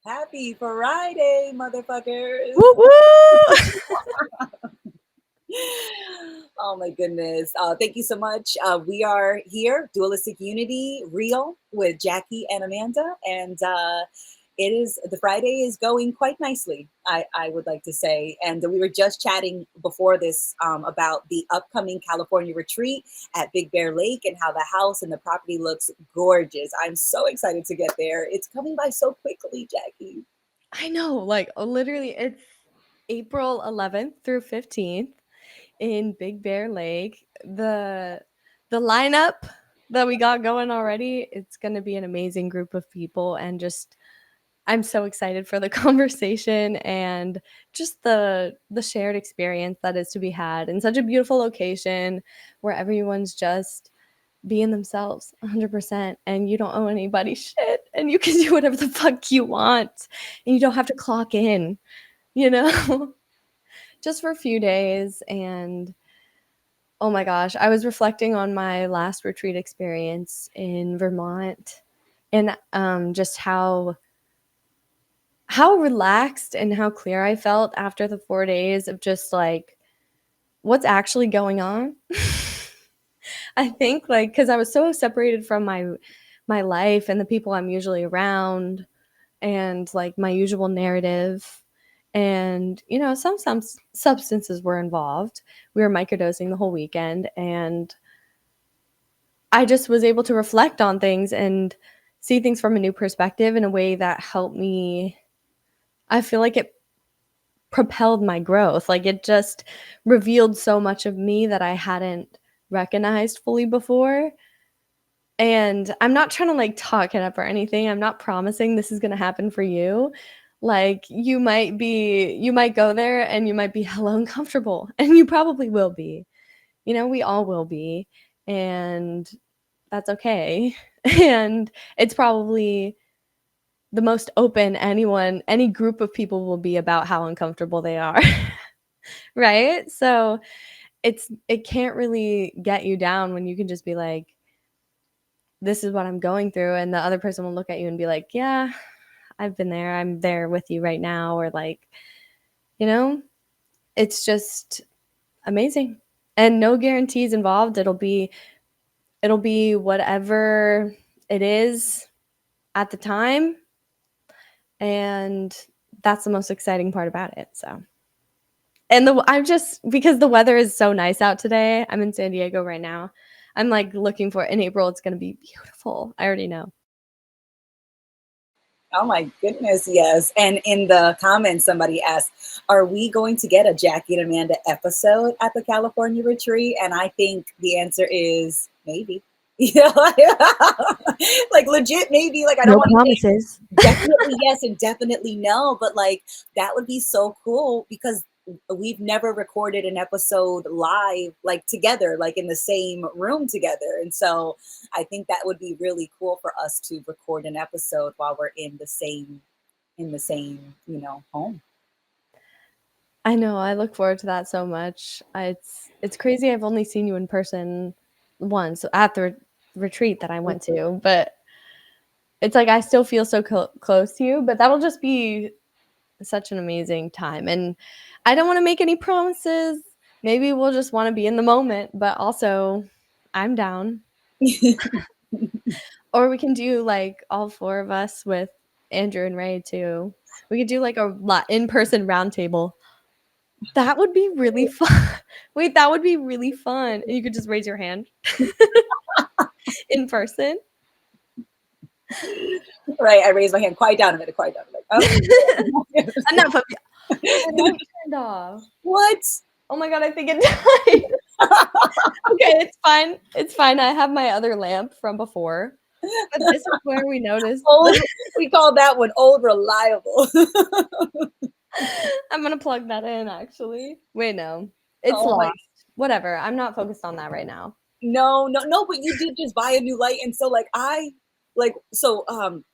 Happy Friday, motherfuckers. Woo woo! Oh my goodness. Thank you so much. We are here, Dualistic Unity Real with Jackie and Amanda. And it is the Friday is going quite nicely, I would like to say. And we were just chatting before this about the upcoming California retreat at Big Bear Lake and how the house and the property looks gorgeous. I'm so excited to get there. It's coming by so quickly, Jackie. I know, like literally, it's April 11th through 15th in Big Bear Lake. The lineup that we got going already, it's going to be an amazing group of people, and just I'm so excited for the conversation and just the shared experience that is to be had in such a beautiful location where everyone's just being themselves 100%, and you don't owe anybody shit, and you can do whatever the fuck you want, and you don't have to clock in, you know, just for a few days. And oh my gosh, I was reflecting on my last retreat experience in Vermont, and just how relaxed and how clear I felt after the 4 days of just like what's actually going on. I think like because I was so separated from my life and the people I'm usually around, and like my usual narrative. And some substances were involved. We were microdosing the whole weekend, and I just was able to reflect on things and see things from a new perspective in a way that helped me. I feel like it propelled my growth. Like it just revealed so much of me that I hadn't recognized fully before. And I'm not trying to like talk it up or anything. I'm not promising this is going to happen for you. Like you might go there and you might be hella uncomfortable, and you probably will be. We all will be, and that's okay. And it's probably the most open any group of people will be about how uncomfortable they are. Right? So it can't really get you down when you can just be like, this is what I'm going through, and the other person will look at you and be like, yeah, I've been there. I'm there with you right now, or like, you know, it's just amazing. And no guarantees involved. It'll be whatever it is at the time, and that's the most exciting part about it. So, and I'm just because the weather is so nice out today. I'm in San Diego right now. I'm like looking for in April. It's going to be beautiful. I already know. Oh my goodness, yes. And in the comments, somebody asked, are we going to get a Jackie and Amanda episode at the California retreat? And I think the answer is maybe. Like legit, maybe. Like, I don't No want to say promises. definitely yes and definitely no, but like that would be so cool because we've never recorded an episode live, like together, like in the same room together. And so I think that would be really cool for us to record an episode while we're in the same home. I know. I look forward to that so much. It's crazy. I've only seen you in person once at the retreat that I went to, but it's like I still feel so close to you. But that'll just be such an amazing time. And I don't want to make any promises. Maybe we'll just want to be in the moment, but also I'm down. Or we can do like all four of us with Andrew and Ray too. We could do like a in-person roundtable. That would be really fun. Wait, that would be really fun. And you could just raise your hand in person. Right, I raised my hand. Quiet down a minute, quiet down. Like, oh. Enough of you. My lamp turned off. What? Oh my god, I think it died. Okay, it's fine. It's fine. I have my other lamp from before. But this is where we noticed. Old, we call that one old reliable. I'm gonna plug that in actually. Wait, no. It's Oh my, lost. Whatever. I'm not focused on that right now. no, no, no, but you did just buy a new light. And so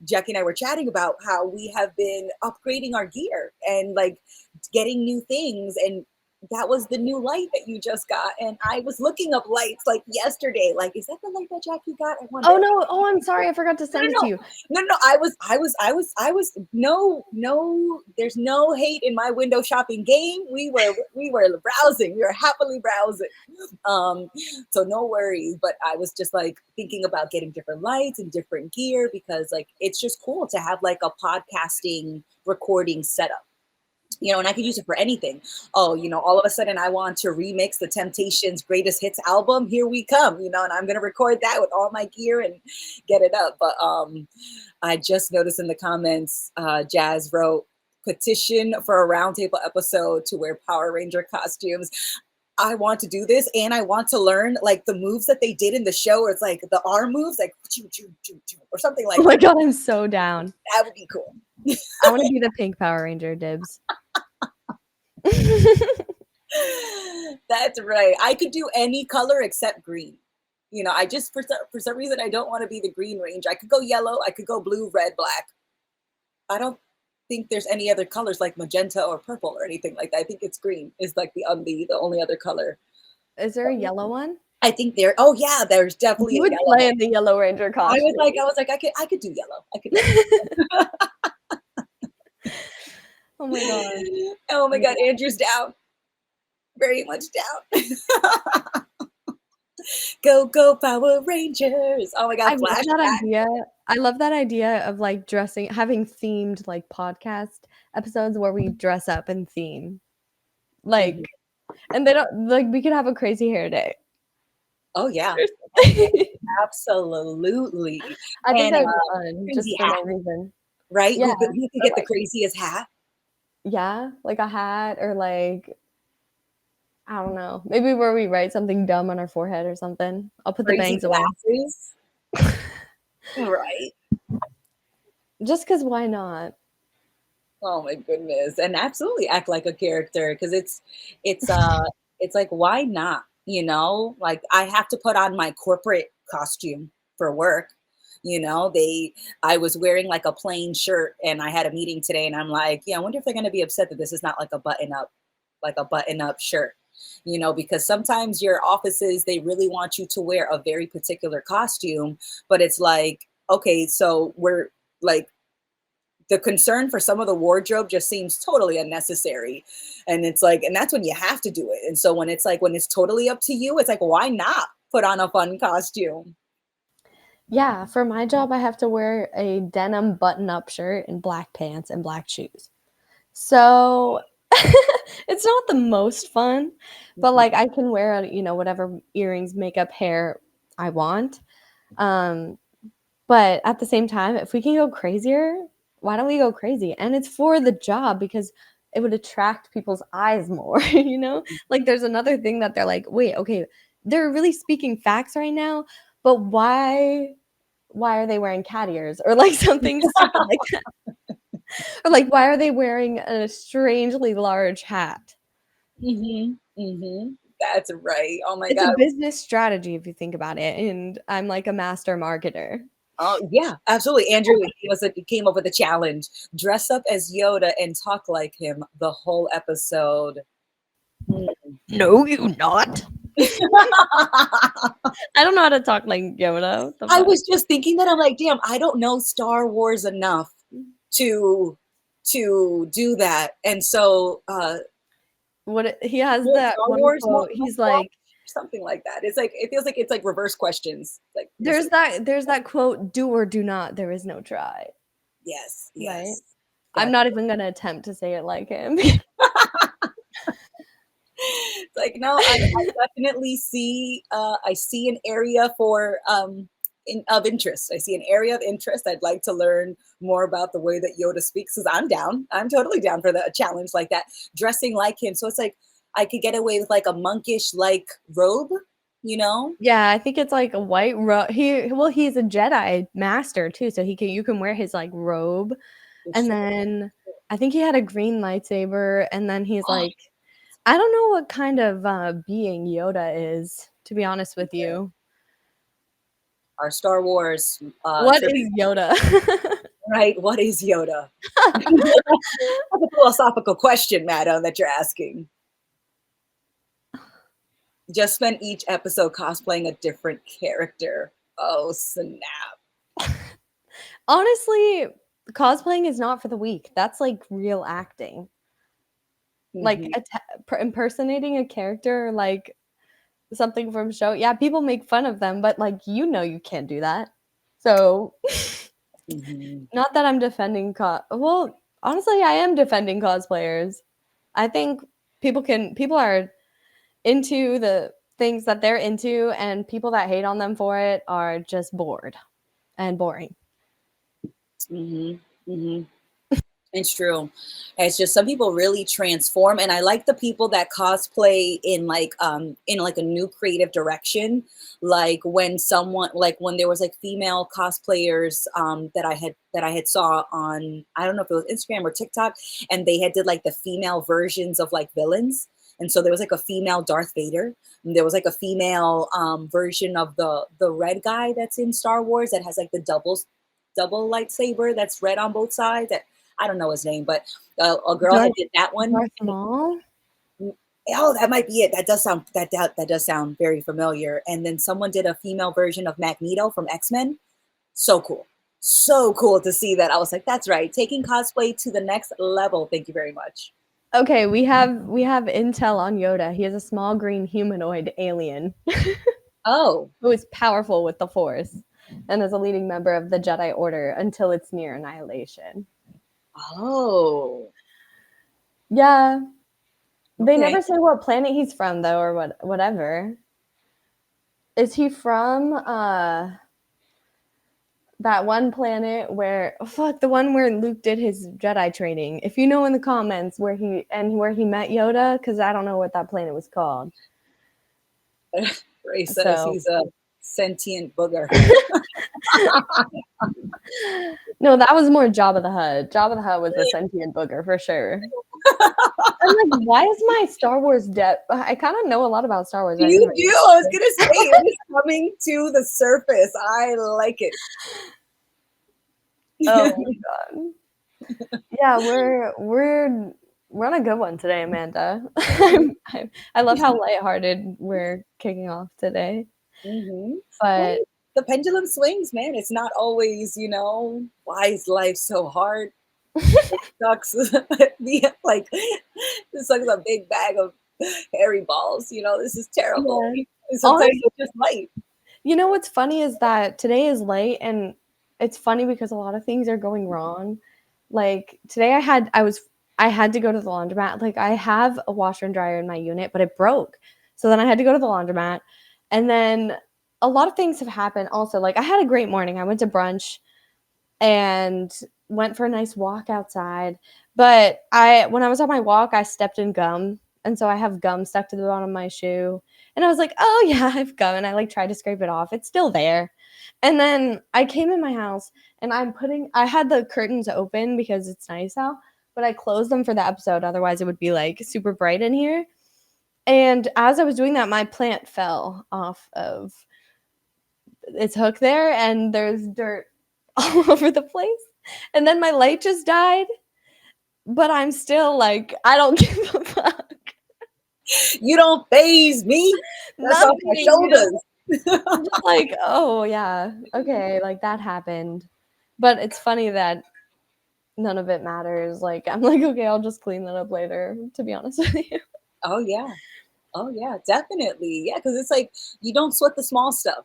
Jackie and I were chatting about how we have been upgrading our gear and like getting new things. And that was the new light that you just got. And I was looking up lights like yesterday. Like, is that the light that Jackie got? I wonder. Oh no! Oh, I'm sorry, I forgot to No, send it no, to you. no. I was no. There's no hate in my window shopping game. We were browsing. We were happily browsing. Um, so no worries. But I was just like thinking about getting different lights and different gear because like it's just cool to have like a podcasting recording setup. And I could use it for anything. Oh, all of a sudden I want to remix the Temptations' greatest hits album. Here we come, and I'm going to record that with all my gear and get it up. But I just noticed in the comments, Jazz wrote, petition for a roundtable episode to wear Power Ranger costumes. I want to do this, and I want to learn like the moves that they did in the show, where it's like the arm moves, like choo, choo, choo, choo, or something like Oh my that. god, I'm so down. That would be cool. I want to be the pink Power Ranger, dibs. That's right. I could do any color except green. I just for some reason I don't want to be the Green Ranger. I could go yellow, I could go blue, red, black. I don't think there's any other colors like magenta or purple or anything like that. I think it's green is like the only other color. Is there a yellow one? I think oh yeah, there's definitely You a would yellow play one. in the Yellow Ranger I costume. was like, I could do yellow. I could do yellow. Oh my god. Oh my god, Andrew's down. Very much down. Go Power Rangers. Oh my god, I love that flashback. idea. I love that idea of like having themed like podcast episodes where we dress up in theme. Like, and they don't like we could have a crazy hair day. Oh yeah. Absolutely. I think And that would be fun just crazy for hat, no reason. right? Yeah. Who could get the craziest hat? Yeah, like a hat or like I don't know. Maybe where we write something dumb on our forehead or something. I'll put the Crazy bangs away. glasses. Right. Just because why not? Oh my goodness. And absolutely act like a character because it's like why not? Like I have to put on my corporate costume for work. I was wearing like a plain shirt and I had a meeting today and I'm like, yeah, I wonder if they're gonna be upset that this is not like a button up shirt. Because sometimes your offices, they really want you to wear a very particular costume, but it's like, okay, so we're like, the concern for some of the wardrobe just seems totally unnecessary. And it's like, and that's when you have to do it. And so when it's totally up to you, it's like, why not put on a fun costume? Yeah, for my job, I have to wear a denim button-up shirt and black pants and black shoes. So it's not the most fun, but like I can wear, whatever earrings, makeup, hair I want. But at the same time, if we can go crazier, why don't we go crazy? And it's for the job because it would attract people's eyes more, Like there's another thing that they're like, wait, okay, they're really speaking facts right now, but why are they wearing cat ears or like something stupid like that? Or like, why are they wearing a strangely large hat? That's right. Oh my It's God. a business strategy if you think about it, and I'm like a master marketer. Oh yeah, absolutely. Andrew came up with a challenge: dress up as Yoda and talk like him the whole episode. No, you not. I don't know how to talk like Yoda. I was just thinking that I'm like, damn, I don't know Star Wars enough to do that. And so he has that Star one Wars quote. He's like something like that. It's like it feels like it's like reverse questions. Like there's that quote, do or do not, there is no try. Yes, Right? yes. I'm not even gonna attempt to say it like him. It's like, no, I definitely see I see an area for of interest. I see an area of interest. I'd like to learn more about the way that Yoda speaks because I'm down. I'm totally down for a challenge like that. Dressing like him. So it's like I could get away with like a monkish like robe, Yeah, I think it's like a white robe. He's a Jedi master too, so you can wear his like robe. And then I think he had a green lightsaber, and then he's like, I don't know what kind of being Yoda is, to be honest with you. Our Star Wars. What is Yoda? Right? What is Yoda? That's a philosophical question, madam, that you're asking. Just spent each episode cosplaying a different character. Oh, snap. Honestly, cosplaying is not for the weak. That's like real acting. Like Mhm. impersonating a character, like something from a show. Yeah, people make fun of them, but like you can't do that. So Mhm. not that I'm defending well, honestly, I am defending cosplayers. I think people are into the things that they're into, and people that hate on them for it are just bored and boring. Mhm. Mhm. It's true. It's just some people really transform, and I like the people that cosplay in like a new creative direction. Like when someone like when there was like female cosplayers that I had saw on, I don't know if it was Instagram or TikTok, and they had did like the female versions of like villains. And so there was like a female Darth Vader, and there was like a female version of the red guy that's in Star Wars that has like the double lightsaber that's red on both sides. I don't know his name, but a girl Darth had did that one. Darth Maul? Oh, that might be it. That does sound that does sound very familiar. And then someone did a female version of Magneto from X-Men. So cool. So cool to see that. I was like, that's right. Taking cosplay to the next level. Thank you very much. Okay, we have intel on Yoda. He is a small green humanoid alien Oh. who is powerful with the Force and is a leading member of the Jedi Order until it's near annihilation. Oh. Yeah, they Okay. never say what planet he's from though, or whatever. Is he from that one planet where the one where Luke did his Jedi training? If you know in the comments where he met Yoda, because I don't know what that planet was called. Ray says So he's a sentient booger. no, that was more Jabba the Hutt. Jabba the Hutt was a sentient booger for sure. I'm like, why is my Star Wars depth? I kind of know a lot about Star Wars. I You didn't do. I was gonna say it is coming to the surface. I like it. Oh my god. Yeah, we're on a good one today, Amanda. I love how lighthearted we're kicking off today. Mm-hmm. Well, But the pendulum swings, man. It's not always, why is life so hard? It sucks. Like, it sucks a big bag of hairy balls. This is terrible. yeah, And sometimes honestly, it's just light. you know what's funny is that today is late, and it's funny because a lot of things are going wrong. Like today I had to go to the laundromat. Like I have a washer and dryer in my unit, but it broke. So then I had to go to the laundromat. And then a lot of things have happened also. Like I had a great morning. I went to brunch and went for a nice walk outside. But when I was on my walk, I stepped in gum. And so I have gum stuck to the bottom of my shoe. And I was like, oh yeah, I have gum. And I like tried to scrape it off. It's still there. And then I came in my house and I had the curtains open because it's nice out, but I closed them for the episode. Otherwise, it would be like super bright in here. And as I was doing that, my plant fell off of its hook there, and there's dirt all over the place. And then my light just died, but I'm still like, I don't give a fuck. You don't phase me. That's off my Nothing. shoulders. I'm just like, oh yeah, okay, like that happened. But it's funny that none of it matters. Like I'm like, okay, I'll just clean that up later, to be honest with you. Oh, yeah. Oh, yeah, definitely. Yeah, because it's like you don't sweat the small stuff.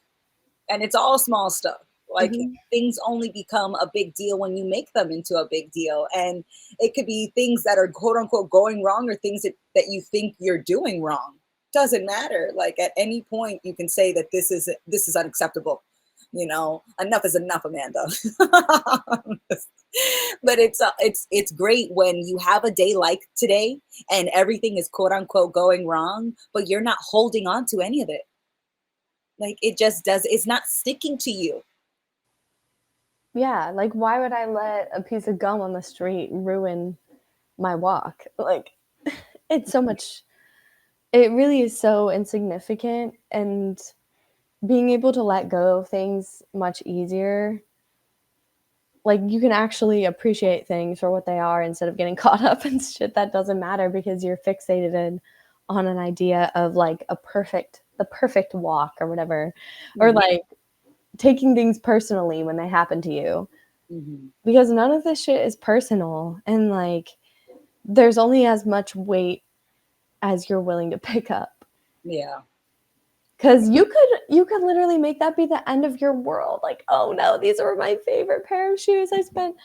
And it's all small stuff. Like Mhm. things only become a big deal when you make them into a big deal. And it could be things that are quote unquote going wrong or things that you think you're doing wrong. Doesn't matter. Like at any point you can say that this is unacceptable. Enough is enough, Amanda. But it's great when you have a day like today and everything is quote unquote going wrong, but you're not holding on to any of it. Like it just does, it's not sticking to you. Yeah, like why would I let a piece of gum on the street ruin my walk? Like it's so much it really is so insignificant, and being able to let go of things much easier. Like you can actually appreciate things for what they are instead of getting caught up in shit that doesn't matter because you're fixated on an idea of like the perfect walk or whatever, or Mhm. like taking things personally when they happen to you, Mhm. because none of this shit is personal, and like there's only as much weight as you're willing to pick up. Yeah. Because you could literally make that be the end of your world. Like, oh no, these are my favorite pair of shoes. I spent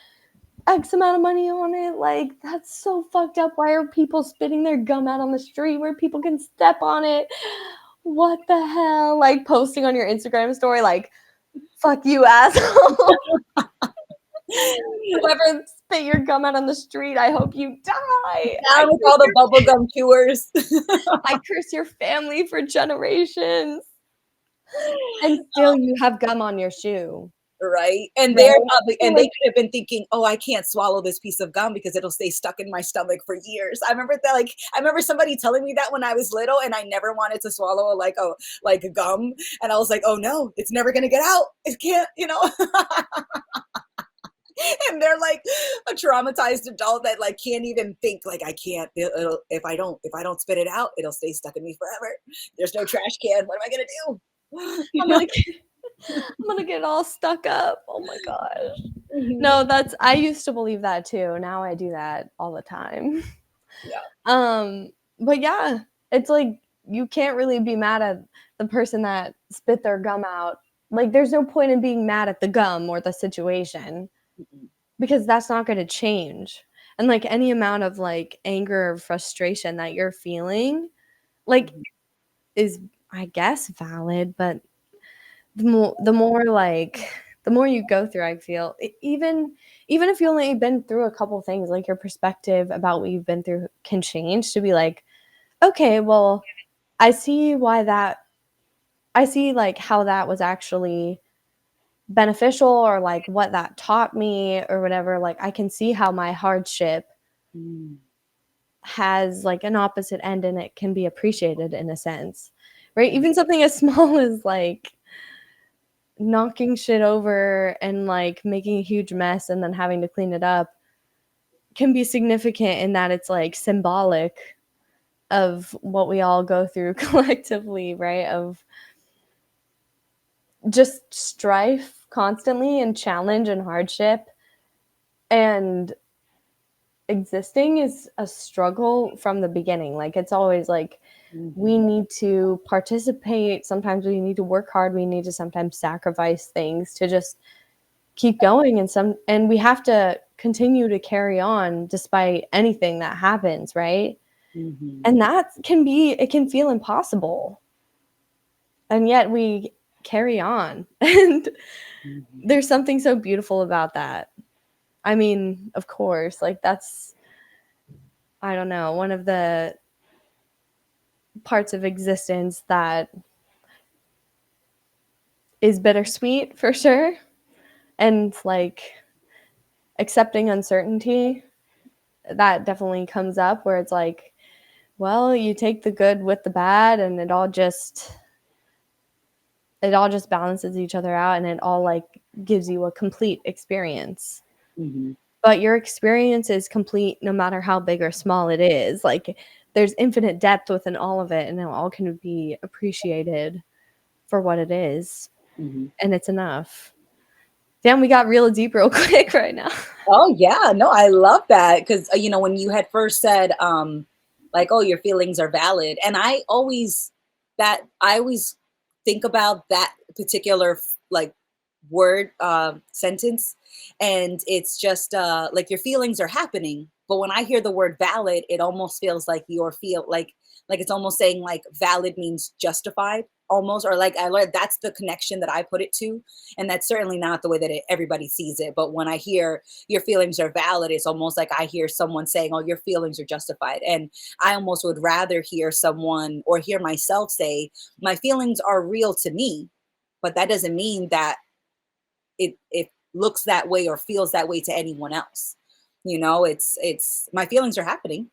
X amount of money on it. Like, that's so fucked up. Why are people spitting their gum out on the street where people can step on it? What the hell? Like, posting on your Instagram story, like, fuck you, asshole. Whoever spit your gum out on the street, I hope you die. Down with all the bubblegum chewers. I curse your family for generations. And still you have gum on your shoe. Right. And they're Right? probably, So and they like, could have been thinking, oh, I can't swallow this piece of gum because it'll stay stuck in my stomach for years. I remember that, like, I remember somebody telling me that when I was little, and I never wanted to swallow like a gum. And I was like, oh no, it's never gonna get out. It can't, and they're like a traumatized adult that like can't even think, like, I can't, if I don't spit it out, it'll stay stuck in me forever. There's no trash can. What am I gonna do? I'm gonna get I'm gonna get all stuck up. Oh my gosh. Mhm. No, I used to believe that too. Now I do that all the time. Yeah. Um, but yeah, it's like you can't really be mad at the person that spit their gum out. Like there's no point in being mad at the gum or the situation Mhm. because that's not going to change. And like any amount of like anger or frustration that you're feeling like Mhm. is, I guess, valid, but the more like the more you go through, I feel even if you only been through a couple things, like your perspective about what you've been through can change to be like, okay, well, I see why that I see like how that was actually beneficial, or like what that taught me or whatever. Like I can see how my hardship Mm. has like an opposite end and it can be appreciated in a sense. Right? Even something as small as like knocking shit over and like making a huge mess and then having to clean it up can be significant in that it's like symbolic of what we all go through collectively, right? Of just strife constantly and challenge and hardship, and existing is a struggle from the beginning. Like it's always like we Mhm. need to participate, sometimes we need to work hard, we need to sometimes sacrifice things to just keep going, and we have to continue to carry on despite anything that happens, right? Mhm. And it can feel impossible, and yet we carry on. And Mhm. there's something so beautiful about that. I mean, of course, like that's, I don't know, one of the parts of existence that is bittersweet for sure, and like accepting uncertainty, that definitely comes up where it's like, well, you take the good with the bad and it all just balances each other out, and it all like gives you a complete experience. Mhm. But your experience is complete no matter how big or small it is. Like there's infinite depth within all of it, and it all can be appreciated for what it is, Mhm. and it's enough. Damn, we got real deep real quick right now. Oh yeah, no, I love that because when you had first said like, oh, your feelings are valid, and I always think about that particular like word sentence, and it's just like your feelings are happening, but when I hear the word valid, it almost feels like your feel like it's almost saying like valid means justified almost, or like I learned that's the connection that I put it to, and that's certainly not the way that everybody sees it. But when I hear your feelings are valid, it's almost like I hear someone saying, oh, your feelings are justified. And I almost would rather hear someone or hear myself say, my feelings are real to me, but that doesn't mean that it looks that way or feels that way to anyone else. It's my feelings are happening.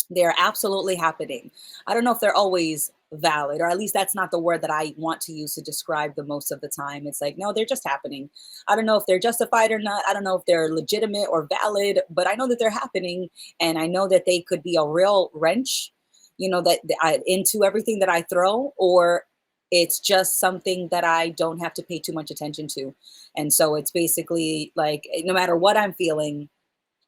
They're absolutely happening. I don't know if they're always valid, or at least that's not the word that I want to use to describe them most of the time. It's like, no, they're just happening. I don't know if they're justified or not. I don't know if they're legitimate or valid, but I know that they're happening. And I know that they could be a real wrench into everything that I throw, or it's just something that I don't have to pay too much attention to. And so it's basically like, no matter what I'm feeling,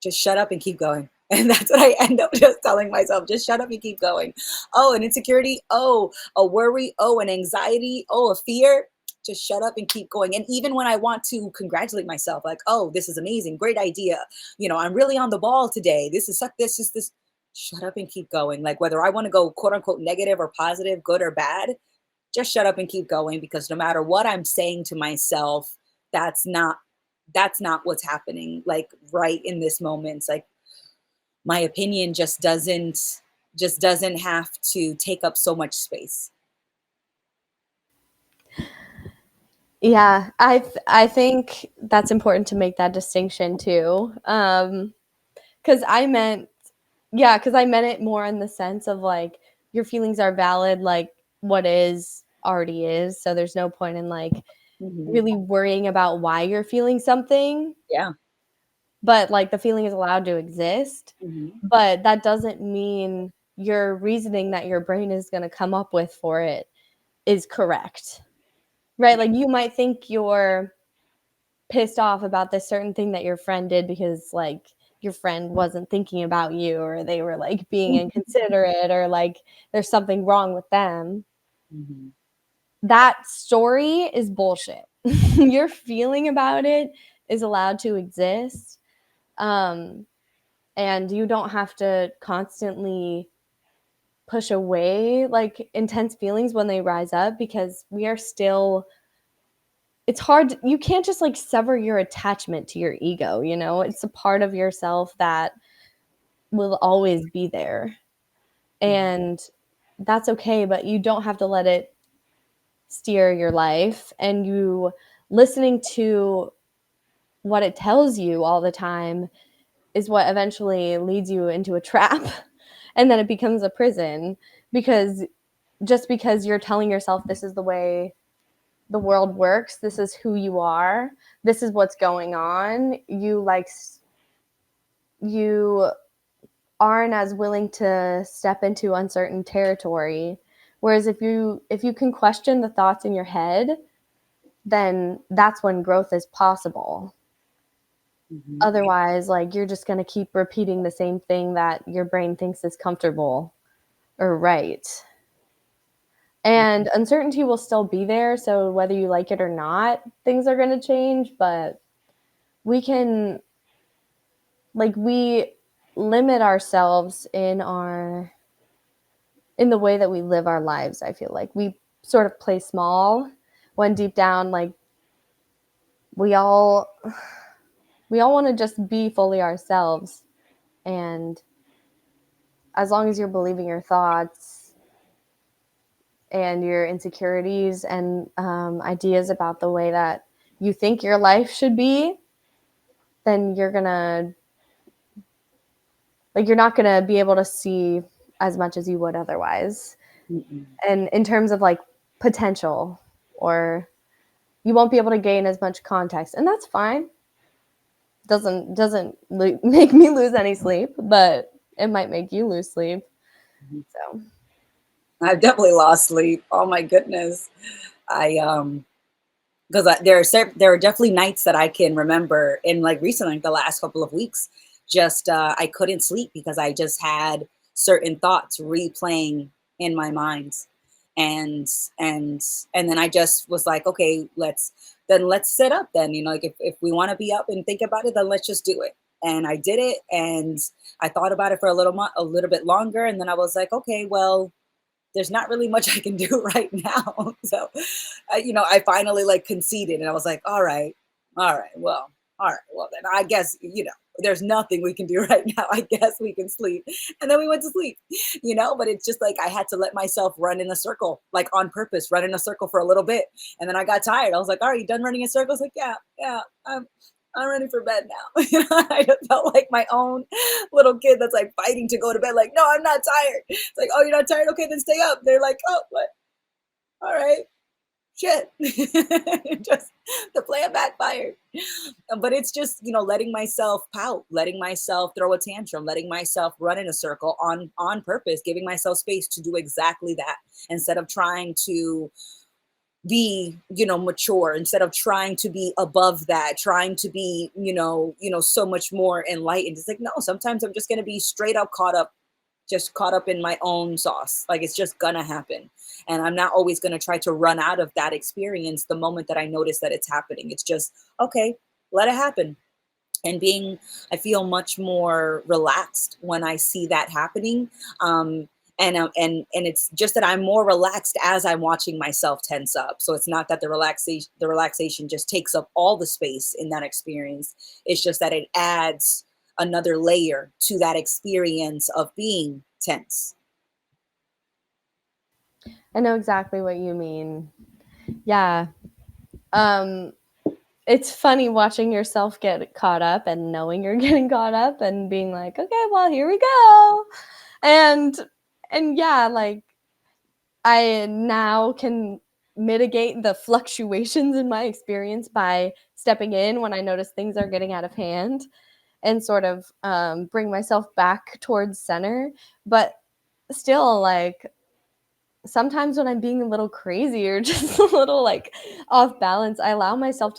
just shut up and keep going. And that's what I end up just telling myself, just shut up and keep going. Oh, an insecurity. Oh, a worry. Oh, an anxiety. Oh, a fear. Just shut up and keep going. And even when I want to congratulate myself, like, oh, this is amazing, great idea. I'm really on the ball today. This is this. Shut up and keep going. Like, whether I want to go quote unquote negative or positive, good or bad, just shut up and keep going, because no matter what I'm saying to myself, that's not that's not what's happening, like, right in this moment. It's like, my opinion just doesn't have to take up so much space. Yeah, I think that's important to make that distinction too. Because I meant, yeah, because I meant it more in the sense of like your feelings are valid, like what is already is. So there's no point in like Hmm. really worrying about why you're feeling something, Yeah. but like the feeling is allowed to exist. Hmm. But that doesn't mean your reasoning that your brain is going to come up with for it is correct, right? Like you might think you're pissed off about this certain thing that your friend did because like your friend wasn't thinking about you, or they were like being inconsiderate, or like there's something wrong with them. Hmm. That story is bullshit. Your feeling about it is allowed to exist. Um, and you don't have to constantly push away like intense feelings when they rise up, because we are still, it's hard, you can't just like sever your attachment to your ego, it's a part of yourself that will always be there, and that's okay, but you don't have to let it steer your life. And you listening to what it tells you all the time is what eventually leads you into a trap, and then it becomes a prison, because just because you're telling yourself this is the way the world works, this is who you are, this is what's going on, you aren't as willing to step into uncertain territory. Whereas if you can question the thoughts in your head, then that's when growth is possible. Hmm. Otherwise, like you're just going to keep repeating the same thing that your brain thinks is comfortable or right. And uncertainty will still be there, so whether you like it or not, things are going to change, but we can, like, we limit ourselves in the way that we live our lives. I feel like we sort of play small when deep down, like, we all want to just be fully ourselves. And as long as you're believing your thoughts and your insecurities and ideas about the way that you think your life should be, then you're not gonna be able to see as much as you would otherwise. Hmm. And in terms of like potential, or you won't be able to gain as much context, and that's fine. Doesn't make me lose any sleep, but it might make you lose sleep. So I've definitely lost sleep. Oh my goodness. I because there are definitely nights that I can remember, in like recently, like the last couple of weeks, just I couldn't sleep because I just had certain thoughts replaying in my mind, and and and then I just was like, okay, let's sit up then, like, if we want to be up and think about it, then let's just do it. And I did it, and I thought about it for a little bit longer, and then I was like, okay, well, there's not really much I can do right now. So, I finally like conceded, and I was like, all right, well, then I guess, there's nothing we can do right now. I guess we can sleep. And then we went to sleep, but it's just like I had to let myself run in a circle, like on purpose, run in a circle for a little bit. And then I got tired. I was like, all right, you done running in circles? Like, yeah, yeah. I'm ready for bed now. I just felt like my own little kid that's like fighting to go to bed. Like, no, I'm not tired. It's like, oh, you're not tired? Okay, then stay up. They're like, oh, what? All right. shit. Just the plan backfired. But it's just, letting myself pout, letting myself throw a tantrum, letting myself run in a circle on purpose, giving myself space to do exactly that, instead of trying to be, mature, instead of trying to be above that, trying to be, so much more enlightened. It's like, no, sometimes I'm just going to be straight up caught up, just caught up in my own sauce. Like, it's just gonna happen. And I'm not always gonna try to run out of that experience the moment that I notice that it's happening. It's just, okay, let it happen. And I feel much more relaxed when I see that happening. And it's just that I'm more relaxed as I'm watching myself tense up. So it's not that the relaxation just takes up all the space in that experience. It's just that it adds another layer to that experience of being tense. I know exactly what you mean. Yeah. Um, it's funny watching yourself get caught up and knowing you're getting caught up and being like, okay, well, here we go. And yeah, like I now can mitigate the fluctuations in my experience by stepping in when I notice things are getting out of hand and sort of bring myself back towards center. But still, like, sometimes when I'm being a little crazy or just a little like off balance, I allow myself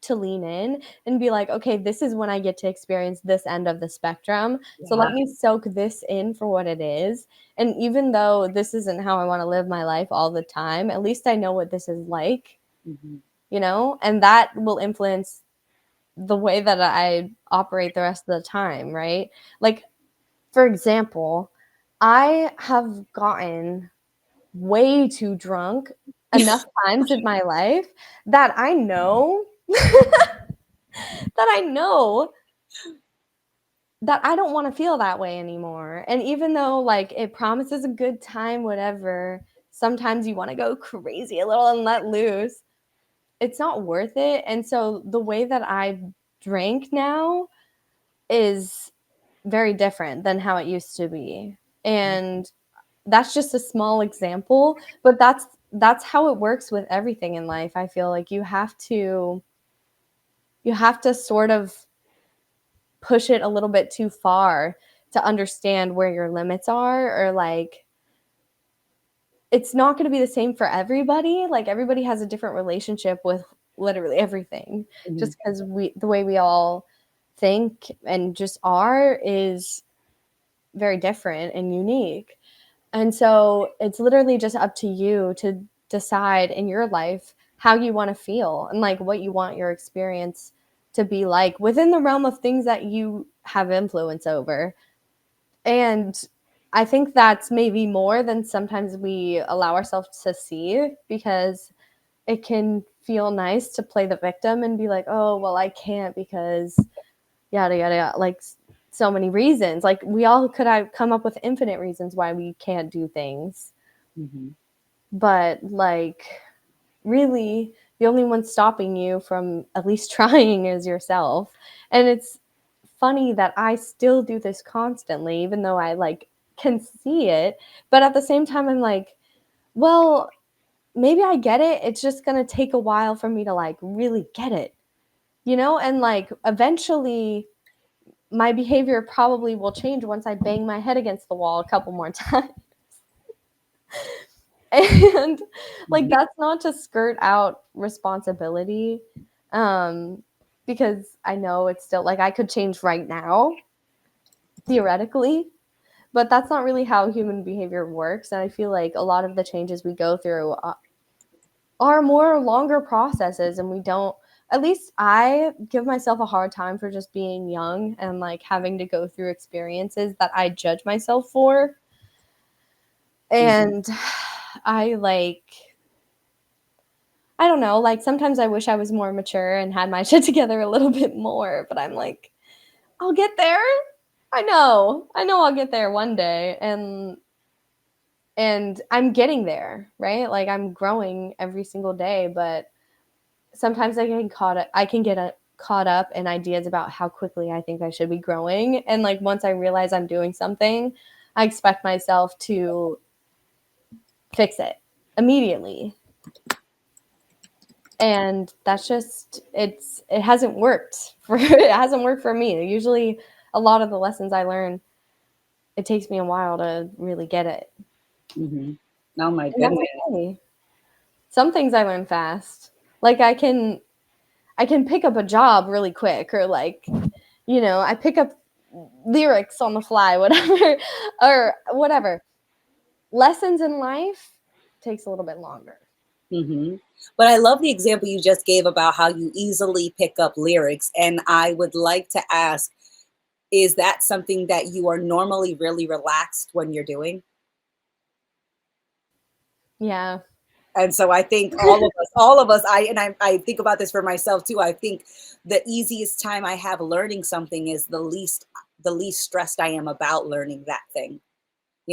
to lean in and be like, okay, this is when I get to experience this end of the spectrum. So Yeah. let me soak this in for what it is. And even though this isn't how I want to live my life all the time, at least I know what this is like, Hmm. and that will influence the way that I operate the rest of the time, right? Like, for example, I have gotten way too drunk enough times in my life that I know that I know that I don't want to feel that way anymore. And even though like it promises a good time, whatever, sometimes you want to go crazy a little and let loose. It's not worth it. And so the way that I drink now is very different than how it used to be. And that's just a small example, but that's how it works with everything in life. I feel like you have to sort of push it a little bit too far to understand where your limits are, or like it's not going to be the same for everybody. Like everybody has a different relationship with literally everything. Hmm. Just because the way we all think and just are is very different and unique. And so it's literally just up to you to decide in your life how you want to feel and like what you want your experience to be like within the realm of things that you have influence over. And I think that's maybe more than sometimes we allow ourselves to see, because it can feel nice to play the victim and be like, oh, well, I can't because yada, yada, yada. Like so many reasons. Like we all could have come up with infinite reasons why we can't do things. Hmm. But like really, the only one stopping you from at least trying is yourself. And it's funny that I still do this constantly, even though I like can see it. But at the same time, I'm like, well, maybe I get it. It's just going to take a while for me to like really get it, And like eventually my behavior probably will change once I bang my head against the wall a couple more times. And like Hmm. that's not to skirt out responsibility, um because I know it's still like I could change right now theoretically, but that's not really how human behavior works. And I feel like a lot of the changes we go through are more longer processes, and we don't, at least I give myself a hard time for just being young and like having to go through experiences that I judge myself for. Hmm. And I like, I don't know, like sometimes I wish I was more mature and had my shit together a little bit more, but I'm like, I'll get there. I know I'll get there one day. And I'm getting there, right? Like I'm growing every single day, but sometimes I can get caught up in ideas about how quickly I think I should be growing. And like once I realize I'm doing something, I expect myself to fix it immediately. And that's just it hasn't worked for it hasn't worked for me. Usually a lot of the lessons I learn, it takes me a while to really get it. Hmm. Oh my And that's goodness. okay. Some things I learn fast. Like I can pick up a job really quick, or like, I pick up lyrics on the fly, whatever, or whatever. Lessons in life takes a little bit longer. Hmm. But I love the example you just gave about how you easily pick up lyrics. And I would like to ask, is that something that you are normally really relaxed when you're doing? Yeah. And so I think all of us, I think about this for myself too. I think the easiest time I have learning something is the least stressed I am about learning that thing.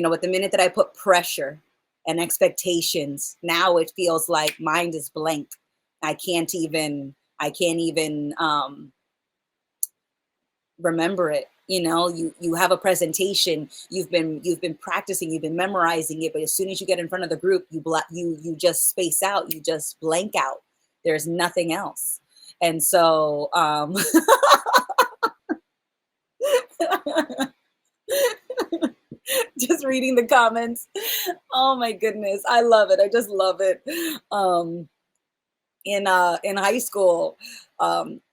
But the minute that I put pressure and expectations, now it feels like mind is blank. I can't even remember it. You have a presentation, you've been practicing, you've been memorizing it, but as soon as you get in front of the group, you just space out, you just blank out. There's nothing else. And so just reading the comments. Oh my goodness, I love it. I just love it. In high school,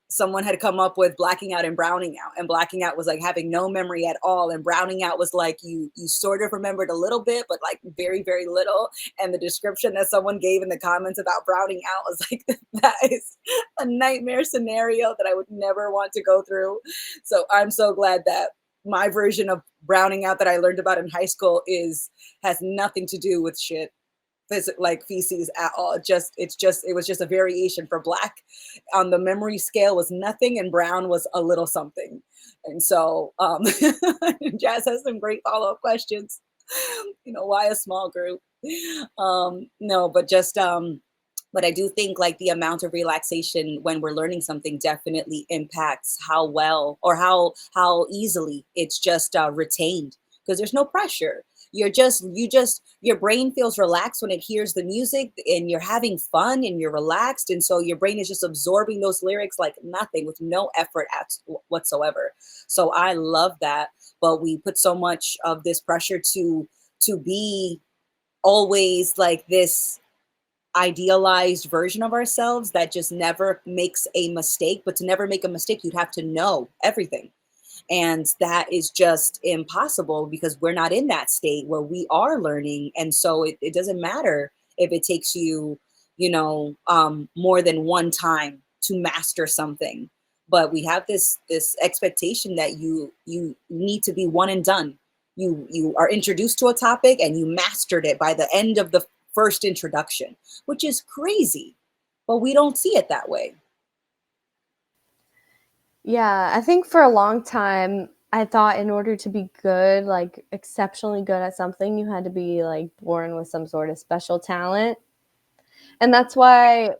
someone had come up with blacking out and browning out, and blacking out was like having no memory at all, and browning out was like you sort of remembered a little bit, but like very very little. And the description that someone gave in the comments about browning out was like, that is a nightmare scenario that I would never want to go through. So I'm so glad that my version of browning out that I learned about in high school is has nothing to do with shit like feces at all. It was just a variation for black on the memory scale was nothing, and brown was a little something. And so Jazz has some great follow-up questions. Why a small group? No, but I do think like the amount of relaxation when we're learning something definitely impacts how well or how easily it's just retained, because there's no pressure. Your brain feels relaxed when it hears the music, and you're having fun and you're relaxed, and so your brain is just absorbing those lyrics like nothing, with no effort whatsoever. So I love that. But we put so much of this pressure to be always like this idealized version of ourselves that just never makes a mistake. But to never make a mistake, you'd have to know everything. And that is just impossible, because we're not in that state where we are learning. And so it doesn't matter if it takes you, more than one time to master something. But we have this expectation that you need to be one and done. You are introduced to a topic and you mastered it by the end of the first introduction, which is crazy. But we don't see it that way. Yeah, I think for a long time, I thought in order to be good, like exceptionally good at something, you had to be like born with some sort of special talent. And that's why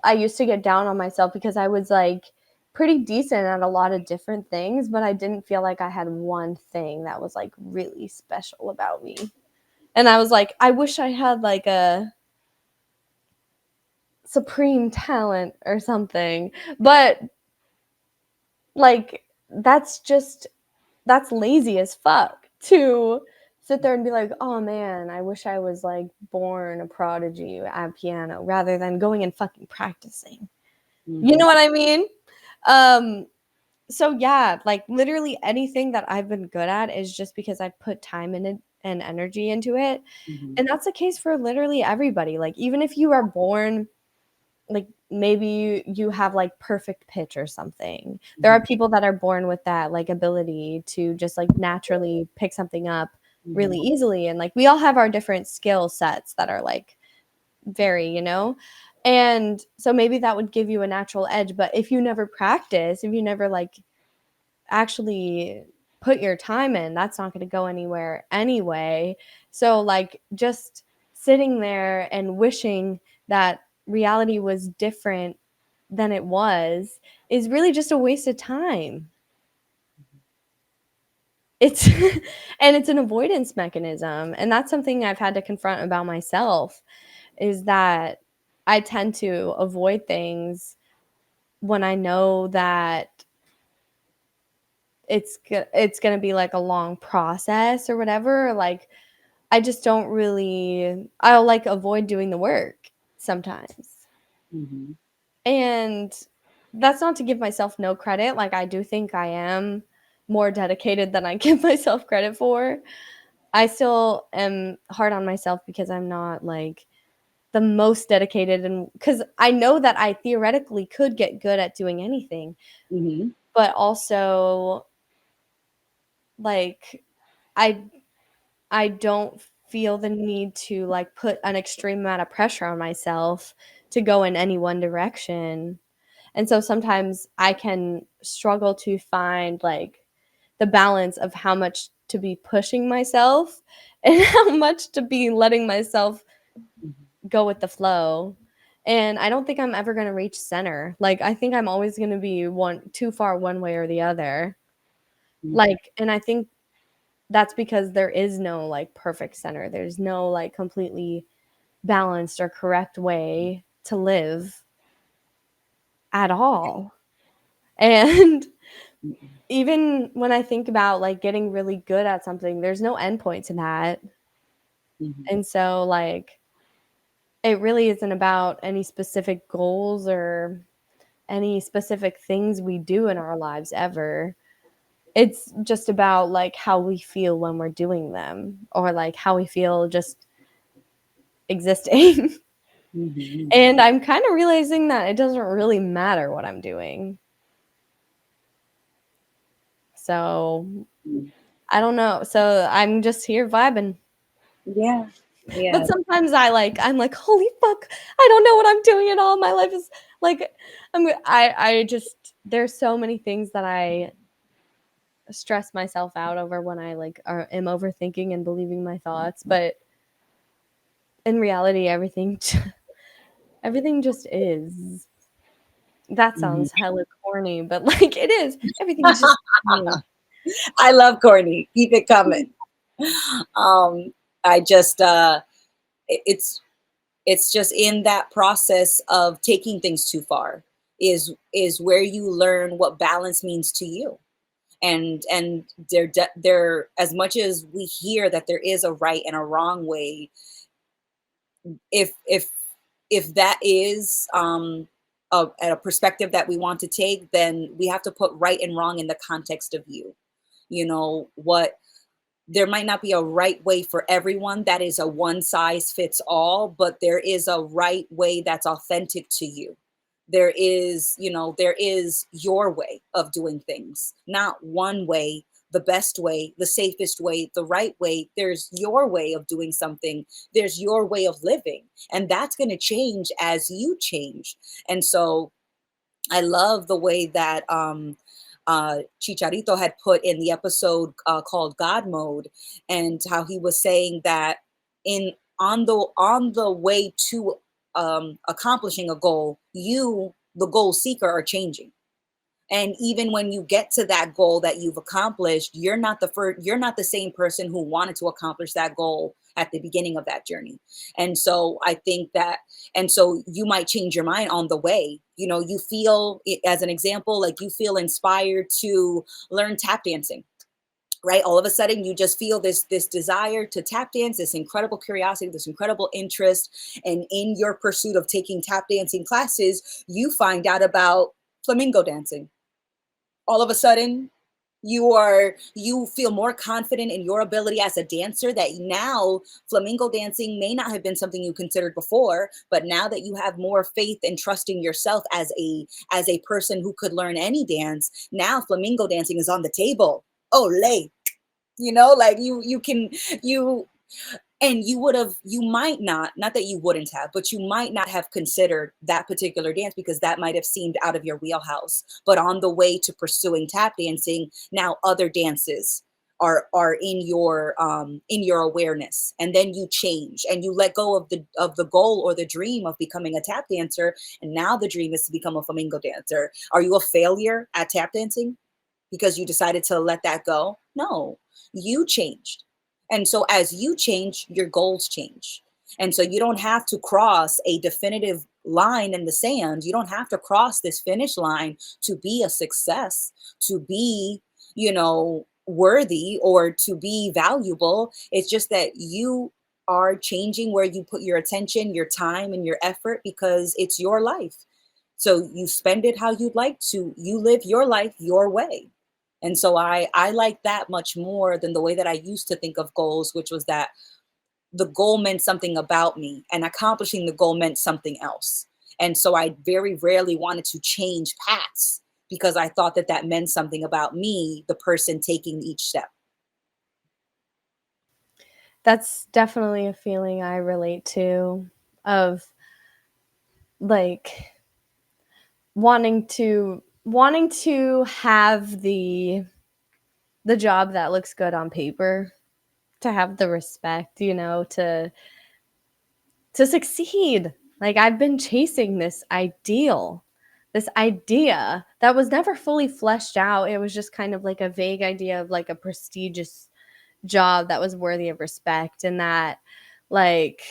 I used to get down on myself, because I was like pretty decent at a lot of different things, but I didn't feel like I had one thing that was like really special about me. And I was like, I wish I had like a supreme talent or something. But like that's lazy as fuck to sit there and be like, oh man, I wish I was like born a prodigy at piano rather than going and fucking practicing. You Hmm. know what I mean? Um, so yeah, like literally anything that I've been good at is just because I've put time in it and energy into it. Hmm. And that's the case for literally everybody. Like even if you are born, like maybe you have like perfect pitch or something. There are Hmm. people that are born with that like ability to just like naturally pick something up Hmm. really easily, and like we all have our different skill sets that are like very. And so maybe that would give you a natural edge, but if you never practice, if you never like actually put your time in, that's not going to go anywhere anyway. So, like, just sitting there and wishing that reality was different than it was is really just a waste of time. It's and it's an avoidance mechanism. And that's something I've had to confront about myself, is that I tend to avoid things when I know that it's gonna be like a long process or whatever. Like I just don't really I'll like avoid doing the work sometimes. Mm-hmm. And that's not to give myself no credit. Like I do think I am more dedicated than I give myself credit for. I still am hard on myself because I'm not like the most dedicated, and because I know that I theoretically could get good at doing anything, Mm-hmm. but also like I I don't feel the need to like put an extreme amount of pressure on myself to go in any one direction. And so sometimes I can struggle to find like the balance of how much to be pushing myself and how much to be letting myself go with the flow. And I don't think I'm ever going to reach center. Like I think I'm always going to be one too far one way or the other. Mm-hmm. Like and I think that's because there is no like perfect center. There's no like completely balanced or correct way to live at all. And even when I think about like getting really good at something, there's no endpoint to that. Mm-hmm. And so like it really isn't about any specific goals or any specific things we do in our lives ever. It's just about like how we feel when we're doing them or like how we feel just existing. Mm-hmm. And I'm kind of realizing that it doesn't really matter what I'm doing. So I don't know. So I'm just here vibing. Yeah. But Yeah. sometimes I'm like, holy fuck, I don't know what I'm doing at all. My life is like I just there's so many things that I stress myself out over when I like am overthinking and believing my thoughts. But in reality, everything just is. That Mm-hmm. sounds hella corny, but like it is. Everything just is. I love corny. Keep it coming. Um, I just it's just in that process of taking things too far is where you learn what balance means to you. And there as much as we hear that there is a right and a wrong way, if that is a perspective that we want to take, then we have to put right and wrong in the context of you. You know what, there might not be a right way for everyone that is a one size fits all, but there is a right way that's authentic to you. There is, there is your way of doing things, not one way, the best way, the safest way, the right way. There's your way of doing something. There's your way of living. And that's going to change as you change. And so I love the way that Chicharito had put in the episode called God Mode, and how he was saying that in on the way to accomplishing a goal, you, the goal seeker, are changing. And even when you get to that goal that you've accomplished, you're not the same person who wanted to accomplish that goal at the beginning of that journey. And so I think that, and so you might change your mind on the way. You feel, as an example, like you feel inspired to learn tap dancing, right? All of a sudden you just feel this desire to tap dance, this incredible curiosity, this incredible interest. And in your pursuit of taking tap dancing classes, you find out about flamingo dancing. All of a sudden you feel more confident in your ability as a dancer, that now flamingo dancing may not have been something you considered before, but now that you have more faith and trust in yourself as a person who could learn any dance, now flamingo dancing is on the table. Oh, lay, like you can, you and you would have, you might not that you wouldn't have, but you might not have considered that particular dance because that might have seemed out of your wheelhouse. But on the way to pursuing tap dancing, now other dances are in your awareness, and then you change and you let go of the goal or the dream of becoming a tap dancer, and now the dream is to become a flamingo dancer. Are you a failure at tap dancing because you decided to let that go? No, you changed. And so as you change, your goals change. And so you don't have to cross a definitive line in the sand. You don't have to cross this finish line to be a success, to be, worthy, or to be valuable. It's just that you are changing where you put your attention, your time, and your effort, because it's your life. So you spend it how you'd like to. You live your life your way. And so I like that much more than the way that I used to think of goals, which was that the goal meant something about me and accomplishing the goal meant something else. And so I very rarely wanted to change paths because I thought that that meant something about me, the person taking each step. That's definitely a feeling I relate to, of like wanting to have the job that looks good on paper, to have the respect, to succeed. Like, I've been chasing this idea that was never fully fleshed out. It was just kind of like a vague idea of like a prestigious job that was worthy of respect, and that, like,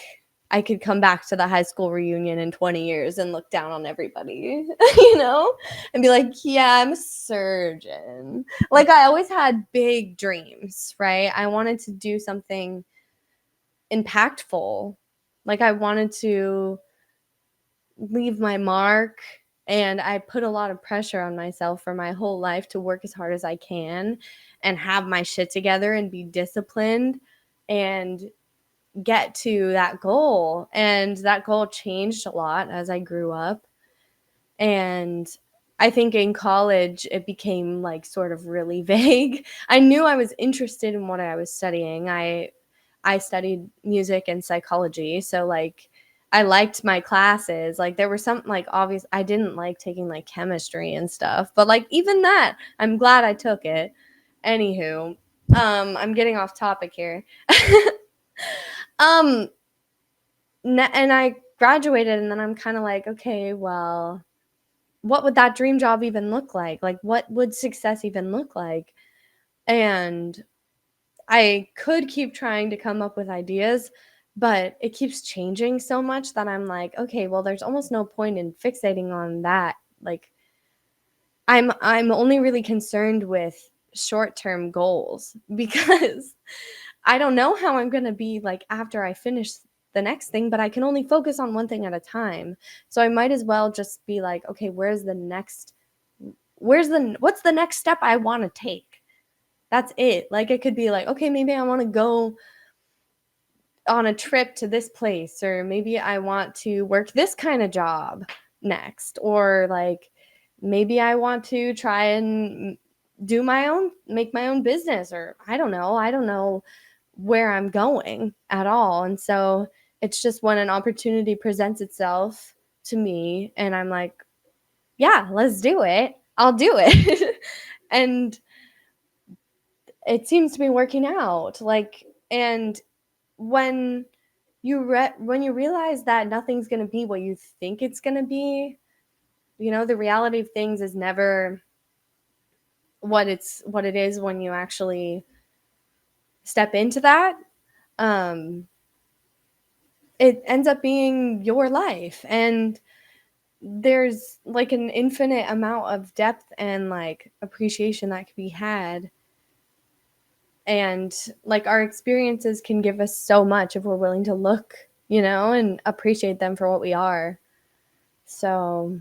I could come back to the high school reunion in 20 years and look down on everybody, and be like, yeah, I'm a surgeon. Like, I always had big dreams, right? I wanted to do something impactful. Like, I wanted to leave my mark, and I put a lot of pressure on myself for my whole life to work as hard as I can and have my shit together and be disciplined and get to that goal. And that goal changed a lot as I grew up. And I think in college it became like sort of really vague. I knew I was interested in what I was studying. I studied music and psychology, so like I liked my classes. Like, there were some, like, obvious, I didn't like taking like chemistry and stuff, but like even that, I'm glad I took it. Anywho, I'm getting off topic here. um and I graduated, and then I'm kind of like, okay, well, what would that dream job even look like? Like, what would success even look like? And I could keep trying to come up with ideas, but it keeps changing so much that I'm like, okay, well, there's almost no point in fixating on that. Like, I'm only really concerned with short-term goals because I don't know how I'm going to be like after I finish the next thing, but I can only focus on one thing at a time. So I might as well just be like, okay, what's the next step I want to take? That's it. Like, it could be like, okay, maybe I want to go on a trip to this place, or maybe I want to work this kind of job next, or like maybe I want to try and make my own business, or I don't know where I'm going at all. And so it's just when an opportunity presents itself to me and I'm like, yeah, let's do it. I'll do it. And it seems to be working out. Like, and when when you realize that nothing's going to be what you think it's going to be, the reality of things is never what it is when you actually step into that. um it ends up being your life, and there's like an infinite amount of depth and like appreciation that can be had. And like, our experiences can give us so much if we're willing to look, and appreciate them for what we are. So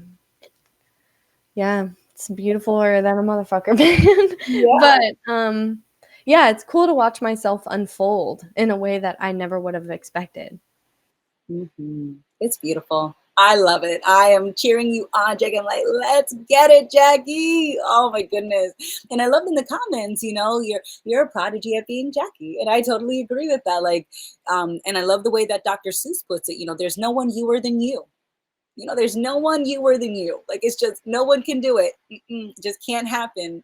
yeah, it's beautifuler than a motherfucker, man. Yeah. But yeah, it's cool to watch myself unfold in a way that I never would have expected. It's beautiful. I love it. I am cheering you on, Jackie. I'm like, let's get it, Jackie. Oh my goodness. And I loved in the comments, you're a prodigy at being Jackie. And I totally agree with that. Like, and I love the way that Dr. Seuss puts it, there's no one youer than you. There's no one youer than you. Like, it's just no one can do it. Just can't happen.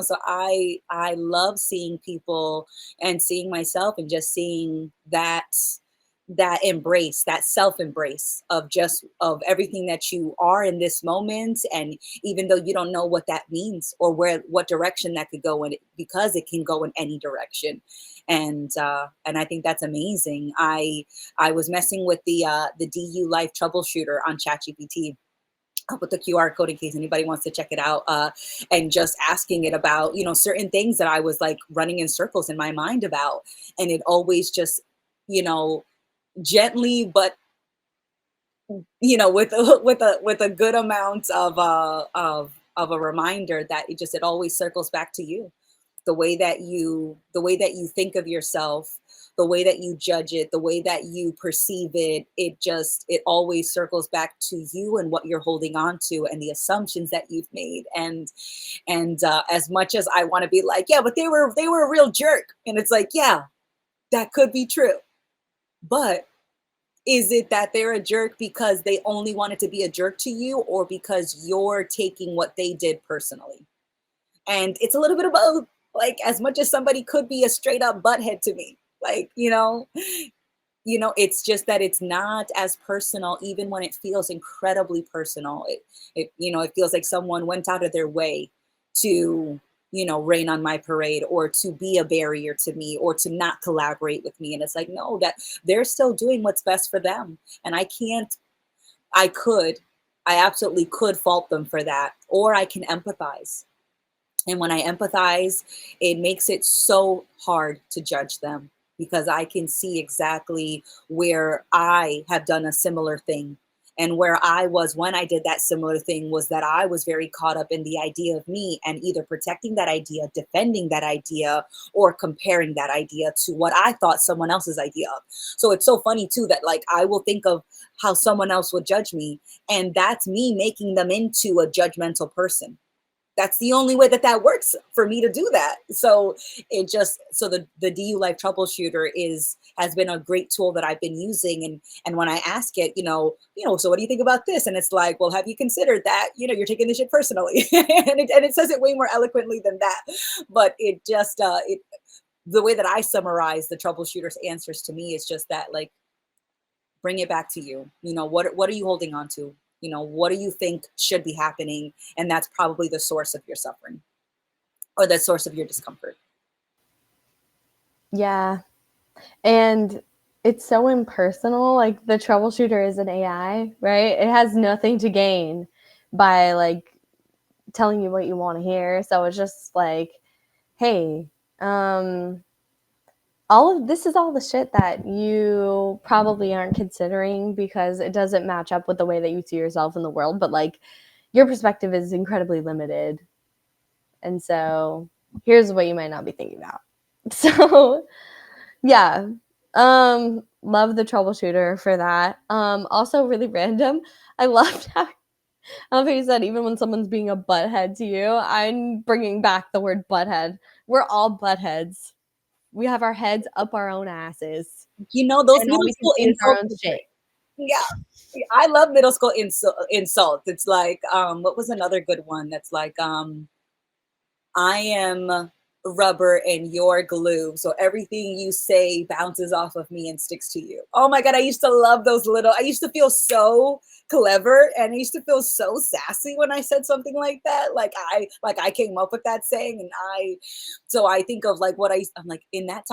So I love seeing people and seeing myself and just seeing that that embrace, that self embrace of just of everything that you are in this moment. And even though you don't know what that means or where what direction that could go in, because it can go in any direction. And I think that's amazing. I was messing with the DU Life troubleshooter on ChatGPT. I'll put the QR code in case anybody wants to check it out, and just asking it about, certain things that I was like running in circles in my mind about. And it always just, you know, gently, but with with a good amount of a reminder that it always circles back to you. The way that you think of yourself, the way that you judge it, the way that you perceive it, it always circles back to you and what you're holding on to and the assumptions that you've made. And as much as I want to be like, yeah, but they were a real jerk, and it's like, yeah, that could be true, but is it that they're a jerk because they only wanted to be a jerk to you, or because you're taking what they did personally? And it's a little bit of both. Like, as much as somebody could be a straight up butthead to me, like, it's just that it's not as personal, even when it feels incredibly personal. It feels like someone went out of their way to, rain on my parade, or to be a barrier to me, or to not collaborate with me. And it's like, no, that they're still doing what's best for them. And I could, I absolutely could fault them for that, or I can empathize. And when I empathize, it makes it so hard to judge them, because I can see exactly where I have done a similar thing. And where I was when I did that similar thing was that I was very caught up in the idea of me, and either protecting that idea, defending that idea, or comparing that idea to what I thought someone else's idea of. So it's so funny too that, like, I will think of how someone else would judge me, and that's me making them into a judgmental person. That's the only way that works for me to do that. So the DU Life troubleshooter has been a great tool that I've been using. And when I ask it, so what do you think about this? And it's like, well, have you considered that, you're taking this shit personally? And it says it way more eloquently than that. But the way that I summarize the troubleshooter's answers to me is just that, like, bring it back to you. What are you holding on to? What do you think should be happening? And that's probably the source of your suffering, or the source of your discomfort. Yeah. And it's so impersonal. Like, the troubleshooter is an AI, right? It has nothing to gain by like telling you what you want to hear. So it's just like, hey, all of this is all the shit that you probably aren't considering because it doesn't match up with the way that you see yourself in the world. But like, your perspective is incredibly limited. And so here's what you might not be thinking about. So yeah. Love the troubleshooter for that. Also really random. I loved how I love how you said even when someone's being a butthead to you, I'm bringing back the word butthead. We're all buttheads. We have our heads up our own asses, Those and all middle we can school see is our insults own are shit. great. Yeah. I love middle school insults. It's like, what was another good one? That's like, I am rubber and you're glue. So everything you say bounces off of me and sticks to you. Oh my God. I used to love I used to feel so clever, and I used to feel so sassy when I said something like that. Like I came up with that saying, so I think of like I'm like, in that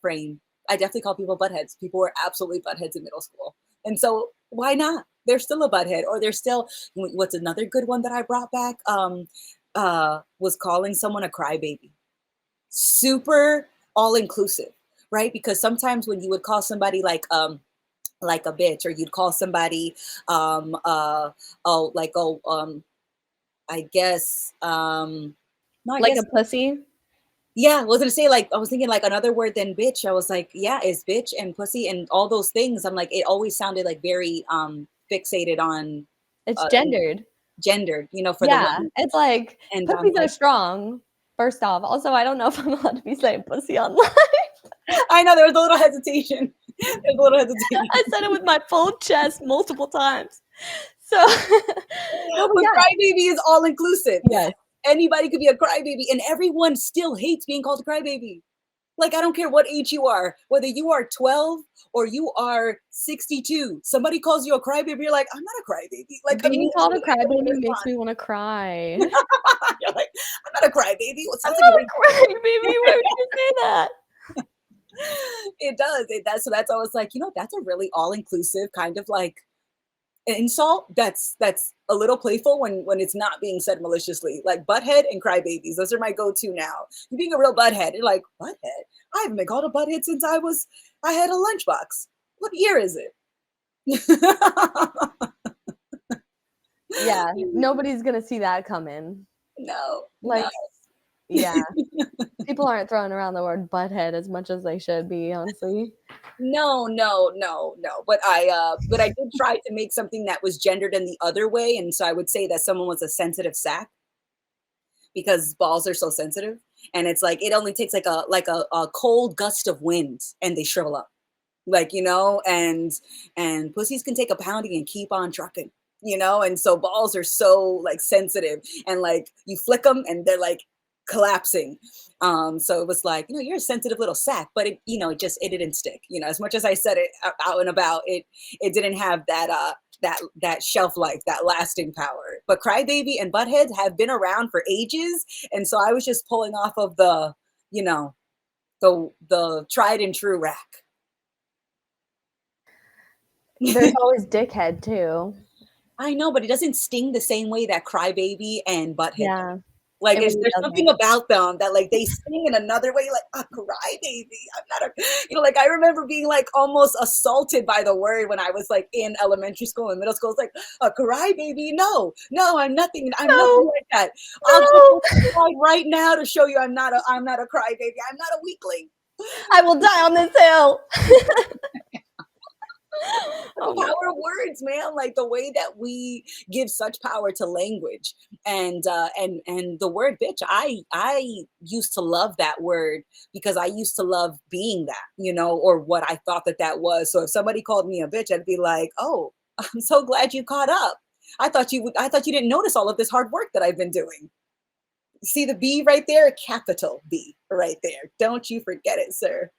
frame, I definitely call people buttheads. People were absolutely buttheads in middle school. And so why not? They're still a butthead, or they're still, what's another good one that I brought back? Was calling someone a crybaby. Super all inclusive, right? Because sometimes when you would call somebody like a bitch, or you'd call somebody um uh oh like oh I guess no I Like guess a pussy. yeah, I was gonna say, like, I was thinking like another word than bitch. I was like, yeah, is bitch and pussy and all those things. I'm like, it always sounded like very fixated on It's uh gendered. gendered, for the Yeah. women. It's like And I'm pussies are like, strong, first off. Also, I don't know if I'm allowed to be saying pussy online. I know there was a little hesitation. There's a little hesitation. I said it with my full chest multiple times. So no, but But yeah. crybaby is all inclusive. Yes. Anybody could be a crybaby, and everyone still hates being called a crybaby. Like, I don't care what age you are, whether you are 12 or you are 62. Somebody calls you a crybaby, you're like, I'm not a crybaby. Like, Being called immediately, a like, what do crybaby you makes respond? me wanna cry. You're like, I'm not a crybaby. Well, it I'm sounds like not you're a crybaby, why would you say that? it does. It does. So that's always like, that's a really all-inclusive kind of like insult that's a little playful when it's not being said maliciously. Like butthead and crybabies. Those are my go-to now. You being a real butthead, you're like, butthead? I haven't been called a butthead since I had a lunchbox. What year is it? Yeah, nobody's gonna see that coming. No, no. Like, yeah, people aren't throwing around the word butthead as much as they should be, honestly. No, no, no, no. But I did try to make something that was gendered in the other way. And so I would say that someone was a sensitive sack because balls are so sensitive. And it's like it only takes like a cold gust of wind and they shrivel up. Like, and pussies can take a pounding and keep on trucking, and so balls are so like sensitive and like you flick them and they're like collapsing. So it was like, you're a sensitive little sack, but it didn't stick, as much as I said it out and about, it didn't have that shelf life, that lasting power. But crybaby and butthead have been around for ages, and so I was just pulling off of you know the tried and true rack. There's always dickhead too. I know, but it doesn't sting the same way that crybaby and butthead does. Yeah, Like, it really there's something doesn't. about them that, like, they sting in another way, like, a crybaby. I'm not like, I remember being, like, almost assaulted by the word when I was, like, in elementary school and middle school. It's like, a crybaby? No, no, I'm nothing. I'm nothing No, like that. I'll go no, right now to show you I'm not a crybaby. I'm not a weakling. I will die on this hill. The Oh my power of words, man. Like the way that we give such power to language, and the word bitch. I used to love that word because I used to love being that, or what I thought that was. So if somebody called me a bitch, I'd be like, oh, I'm so glad you caught up. I thought you didn't notice all of this hard work that I've been doing. See the B right there, capital B right there. Don't you forget it, sir.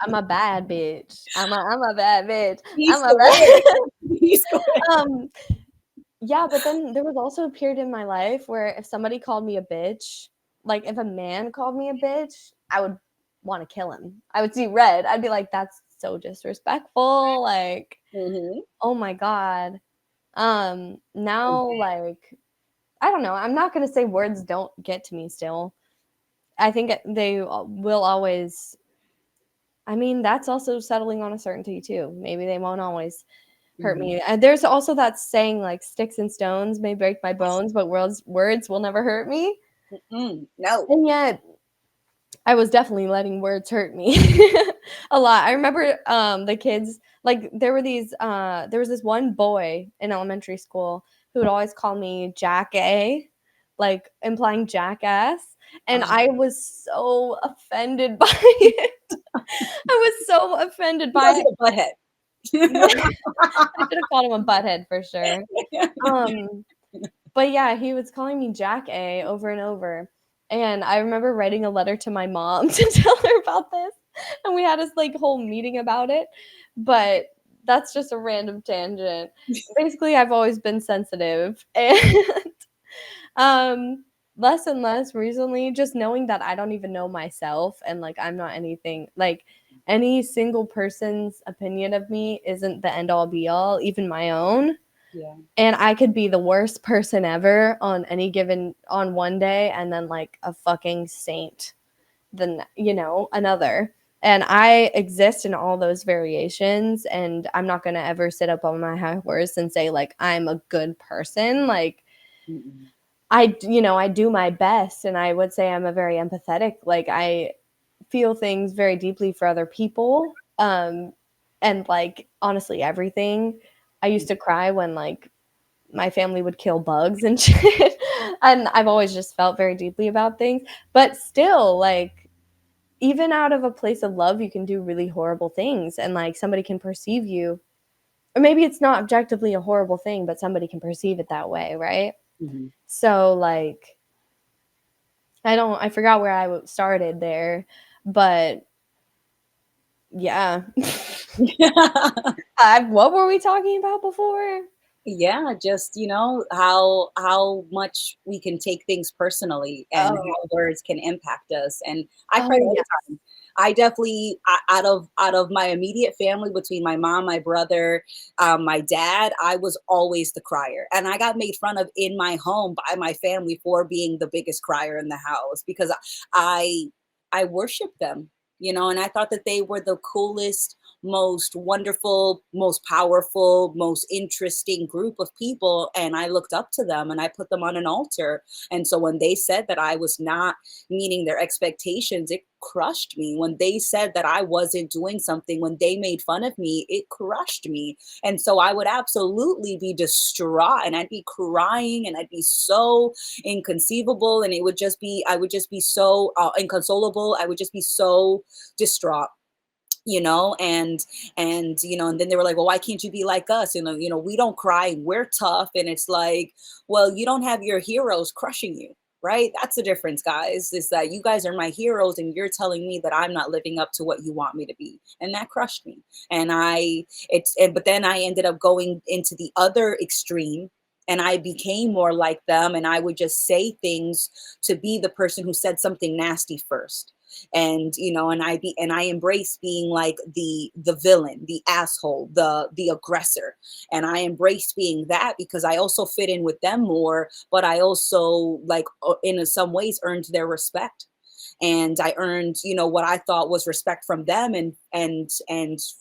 I'm a bad bitch. I'm a bad bitch. B I'm a squared. bad B squared. um Yeah, but then there was also a period in my life where if somebody called me a bitch, like if a man called me a bitch, I would want to kill him. I would see red. I'd be like, that's so disrespectful. Like, Hmm. oh my God. Now like I don't know. I'm not gonna say words don't get to me still. I think they will always. I mean, that's also settling on a certainty too. Maybe they won't always hurt Hmm. me. And there's also that saying like sticks and stones may break my bones, but words will never hurt me. No. And yet I was definitely letting words hurt me a lot. I remember the kids like there was this one boy in elementary school who would always call me Jack A, like implying jackass. And I was so offended by it. I was so offended He by calls it. you a butthead. Yeah, I should have called him a butthead for sure. Um, but yeah, he was calling me Jack A over and over. And I remember writing a letter to my mom to tell her about this. And we had this like whole meeting about it. But that's just a random tangent. Basically, I've always been sensitive. And um less and less recently, just knowing that I don't even know myself and like I'm not anything like any single person's opinion of me isn't the end all be all, even my own. Yeah. And I could be the worst person ever on one day and then like a fucking saint then, another. And I exist in all those variations and I'm not going to ever sit up on my high horse and say like I'm a good person. Like Mm-mm. I do my best and I would say I'm a very empathetic. Like I feel things very deeply for other people. And like honestly everything. I used to cry when like my family would kill bugs and shit. And I've always just felt very deeply about things. But still, like, even out of a place of love, you can do really horrible things. And like somebody can perceive you, or maybe it's not objectively a horrible thing, but somebody can perceive it that way, right? Mhm. So, like, I forgot where I started there, but yeah. What were we talking about before? Yeah, just, how much we can take things personally and Oh, how words can impact us. And I cry oh all the yes. time. I definitely, out of my immediate family, between my mom, my brother, my dad, I was always the crier, and I got made fun of in my home by my family for being the biggest crier in the house because I I worshiped them, and I thought that they were the coolest, most wonderful, most powerful, most interesting group of people. And I looked up to them and I put them on an altar. And so when they said that I was not meeting their expectations, it crushed me. When they said that I wasn't doing something, when they made fun of me, it crushed me. And so I would absolutely be distraught and I'd be crying and I'd be so inconceivable. And I would just be so inconsolable. I would just be so distraught, and then they were like, well, why can't you be like us? We don't cry, we're tough. And it's like, well, you don't have your heroes crushing you, right? That's the difference, guys, is that you guys are my heroes and you're telling me that I'm not living up to what you want me to be. And that crushed me. But then I ended up going into the other extreme, and I became more like them, and I would just say things to be the person who said something nasty first. And I embrace being like the villain, the asshole, the aggressor. And I embraced being that because I also fit in with them more, but I also, like, in some ways, earned their respect. And I earned, what I thought was respect from them, and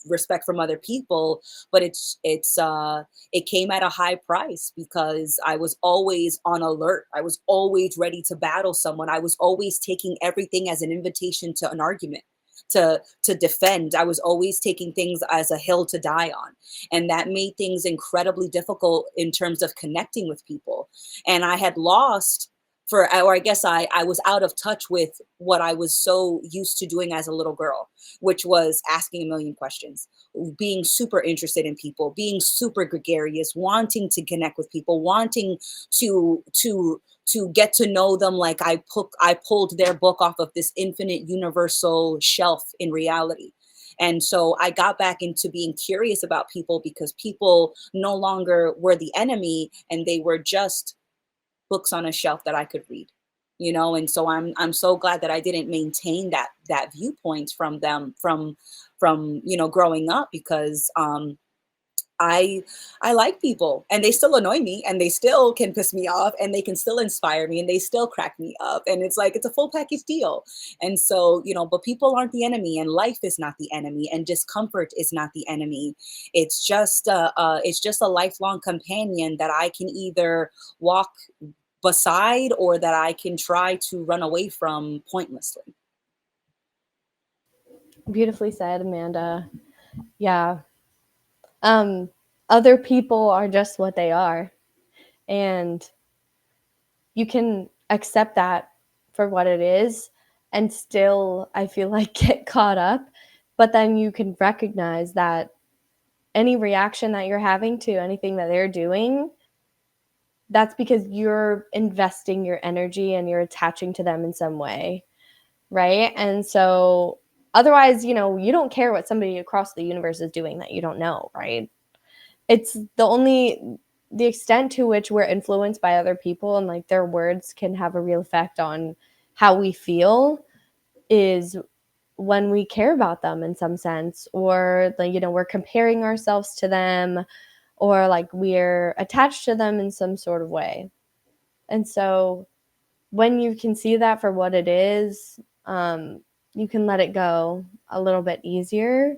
respect from other people. But it came at a high price because I was always on alert. I was always ready to battle someone. I was always taking everything as an invitation to an argument, to defend. I was always taking things as a hill to die on. And that made things incredibly difficult in terms of connecting with people. And I had lost, or I guess I was out of touch with what I was so used to doing as a little girl, which was asking a million questions, being super interested in people, being super gregarious, wanting to connect with people, wanting to get to know them. Like I pulled their book off of this infinite universal shelf in reality. And so I got back into being curious about people because people no longer were the enemy, and they were just books on a shelf that I could read. And so I'm so glad that I didn't maintain that viewpoint from them, from growing up, because I I like people, and they still annoy me, and they still can piss me off, and they can still inspire me, and they still crack me up, and it's like it's a full package deal. And so, but people aren't the enemy, and life is not the enemy, and discomfort is not the enemy. It's just a lifelong companion that I can either walk beside, or that I can try to run away from pointlessly. Beautifully said, Amanda. Yeah. Um, Other people are just what they are, and you can accept that for what it is and still, I feel like, get caught up. But then you can recognize that any reaction that you're having to anything that they're doing, that's because you're investing your energy and you're attaching to them in some way, right? And so otherwise, you don't care what somebody across the universe is doing that you don't know, right? It's the extent to which we're influenced by other people and like their words can have a real effect on how we feel is when we care about them in some sense, or like, we're comparing ourselves to them, or like we're attached to them in some sort of way. And so when you can see that for what it is, you can let it go a little bit easier,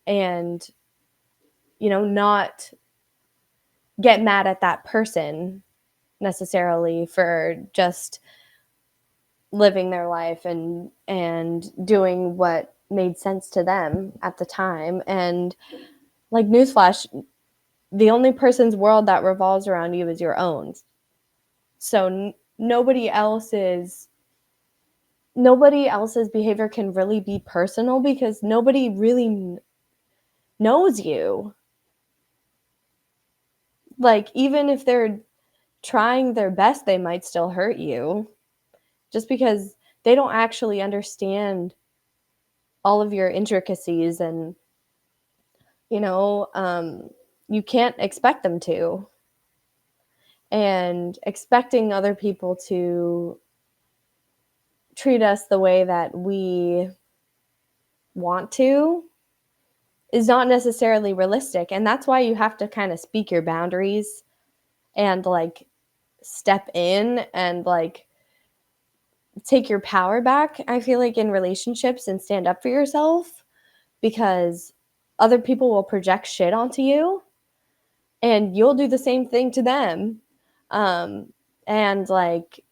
and not get mad at that person necessarily for just living their life and doing what made sense to them at the time. And like, newsflash, the only person's world that revolves around you is your own. So nobody else's behavior can really be personal because nobody really knows you. Like, even if they're trying their best, they might still hurt you. just because they don't actually understand all of your intricacies, and you know, you can't expect them to. And expecting other people to treat us the way that we want to is not necessarily realistic. And that's why you have to kind of speak your boundaries and like step in and like take your power back, I feel like, in relationships, and stand up for yourself, because other people will project shit onto you and you'll do the same thing to them. And like,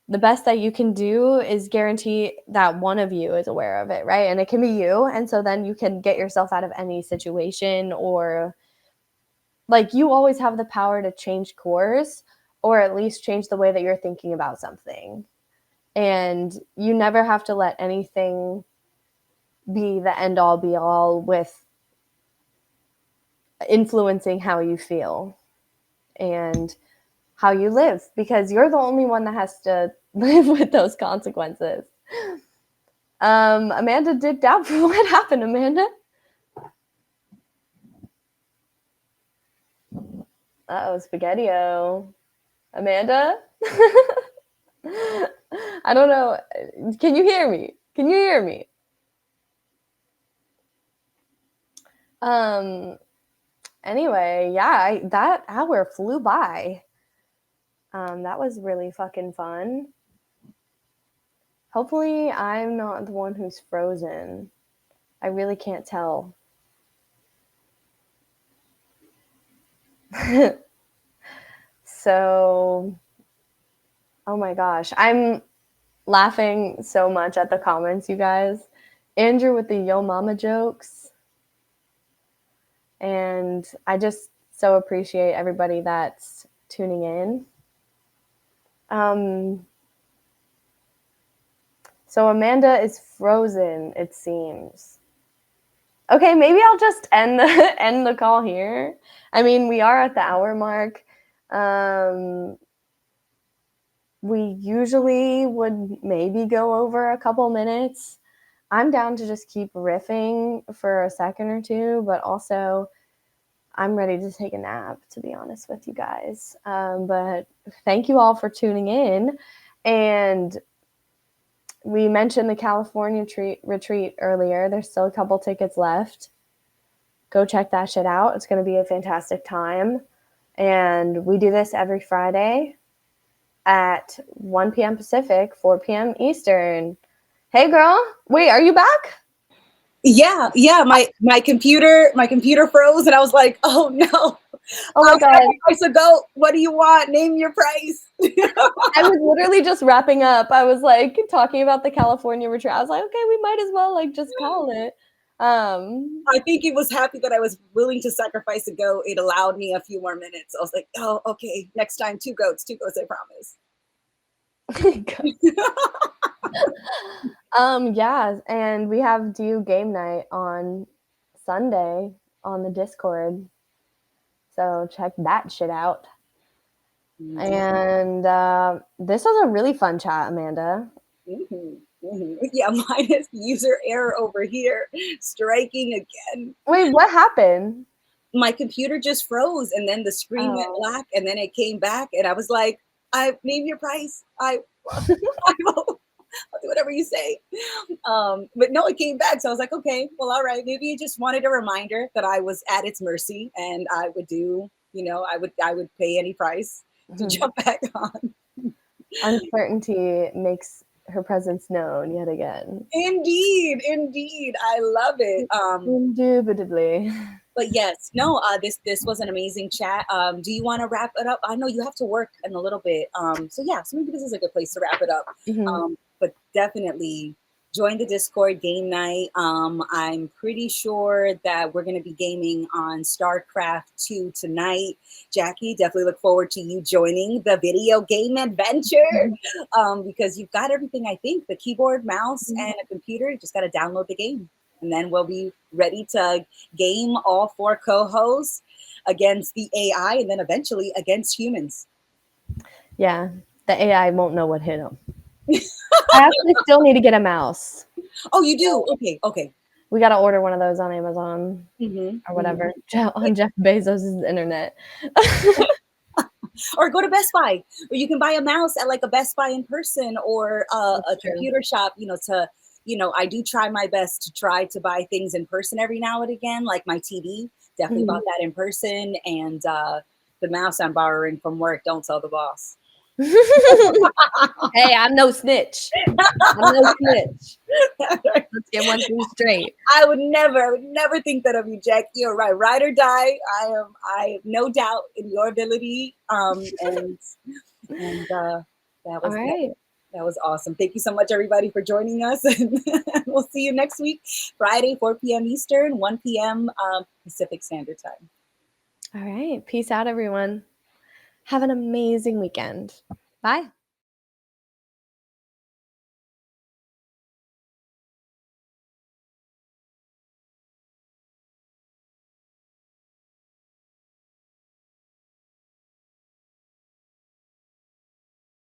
the best that you can do is guarantee that one of you is aware of it, right? And it can be you. And so then you can get yourself out of any situation, or like, you always have the power to change course, or at least change the way that you're thinking about something. And you never have to let anything be the end all be all with influencing how you feel and how you live, because you're the only one that has to live with those consequences. Amanda dipped out. What happened, Amanda? Uh-oh, Spaghetti-O. Amanda? I don't know. Can you hear me? Can you hear me? Anyway, yeah, that hour flew by. That was really fucking fun. Hopefully I'm not the one who's frozen. I really can't tell. So, oh my gosh, I'm laughing so much at the comments, you guys. Andrew with the Yo Mama jokes. And I just so appreciate everybody that's tuning in. So Amanda is frozen, it seems. Okay, maybe I'll just end the call here. I mean, we are at the hour mark. We usually would maybe go over a couple minutes. I'm down to just keep riffing for a second or two, but also I'm ready to take a nap, to be honest with you guys. But thank you all for tuning in. And we mentioned the California retreat earlier. There's still a couple tickets left. Go check that shit out. It's going to be a fantastic time. And we do this every Friday at 1 p.m. Pacific, 4 p.m. Eastern. Hey, girl. Wait, are you back? Yeah. My computer froze, and I was like, oh no. Oh my God. Price a goat. What do you want? Name your price. I was literally just wrapping up. I was like talking about the California retreat. I was like, okay, we might as well like just call it. I think it was happy that I was willing to sacrifice a goat. It allowed me a few more minutes. I was like, oh, okay, next time, two goats, I promise. Yeah, and we have due game night on Sunday on the Discord. So check that shit out. And this was a really fun chat, Amanda. Yeah, minus user error over here, striking again. Wait, what happened? My computer just froze, and then the screen went black, and then it came back, and I was like, I name your price. I will, I'll do whatever you say. But no, it came back. So I was like, okay, well, all right. Maybe it just wanted a reminder that I was at its mercy, and I would do, I would pay any price to jump back on. Uncertainty makes her presence known yet again. Indeed. I love it. Indubitably. But yes, no, this was an amazing chat. Do you want to wrap it up? I know you have to work in a little bit. So maybe this is a good place to wrap it up. But definitely join the Discord game night. I'm pretty sure that we're going to be gaming on StarCraft 2 tonight. Jackie, definitely look forward to you joining the video game adventure because you've got everything, I think, the keyboard, mouse, and a computer. You just got to download the game. And then we'll be ready to game all 4 co-hosts against the AI and then eventually against humans. Yeah, the AI won't know what hit them. I actually still need to get a mouse. Oh, you do? Okay, okay. We gotta order one of those on Amazon or Hmm. whatever, on Jeff Bezos' internet. Or go to Best Buy, or you can buy a mouse at like a Best Buy in person, or That's a true. computer shop. I do try my best to try to buy things in person every now and again, like my TV. Definitely Mhm. bought that in person, and the mouse I'm borrowing from work. Don't tell the boss. Hey, I'm no snitch. I'm no snitch. Let's get one thing straight. I would never think that of you, Jack. You're right, ride or die. I have no doubt in your ability. And that All was that, right. that was awesome. Thank you so much, everybody, for joining us. And we'll see you next week, Friday, 4 p.m. Eastern, 1 p.m. Pacific Standard Time. All right. Peace out, everyone. Have an amazing weekend. Bye.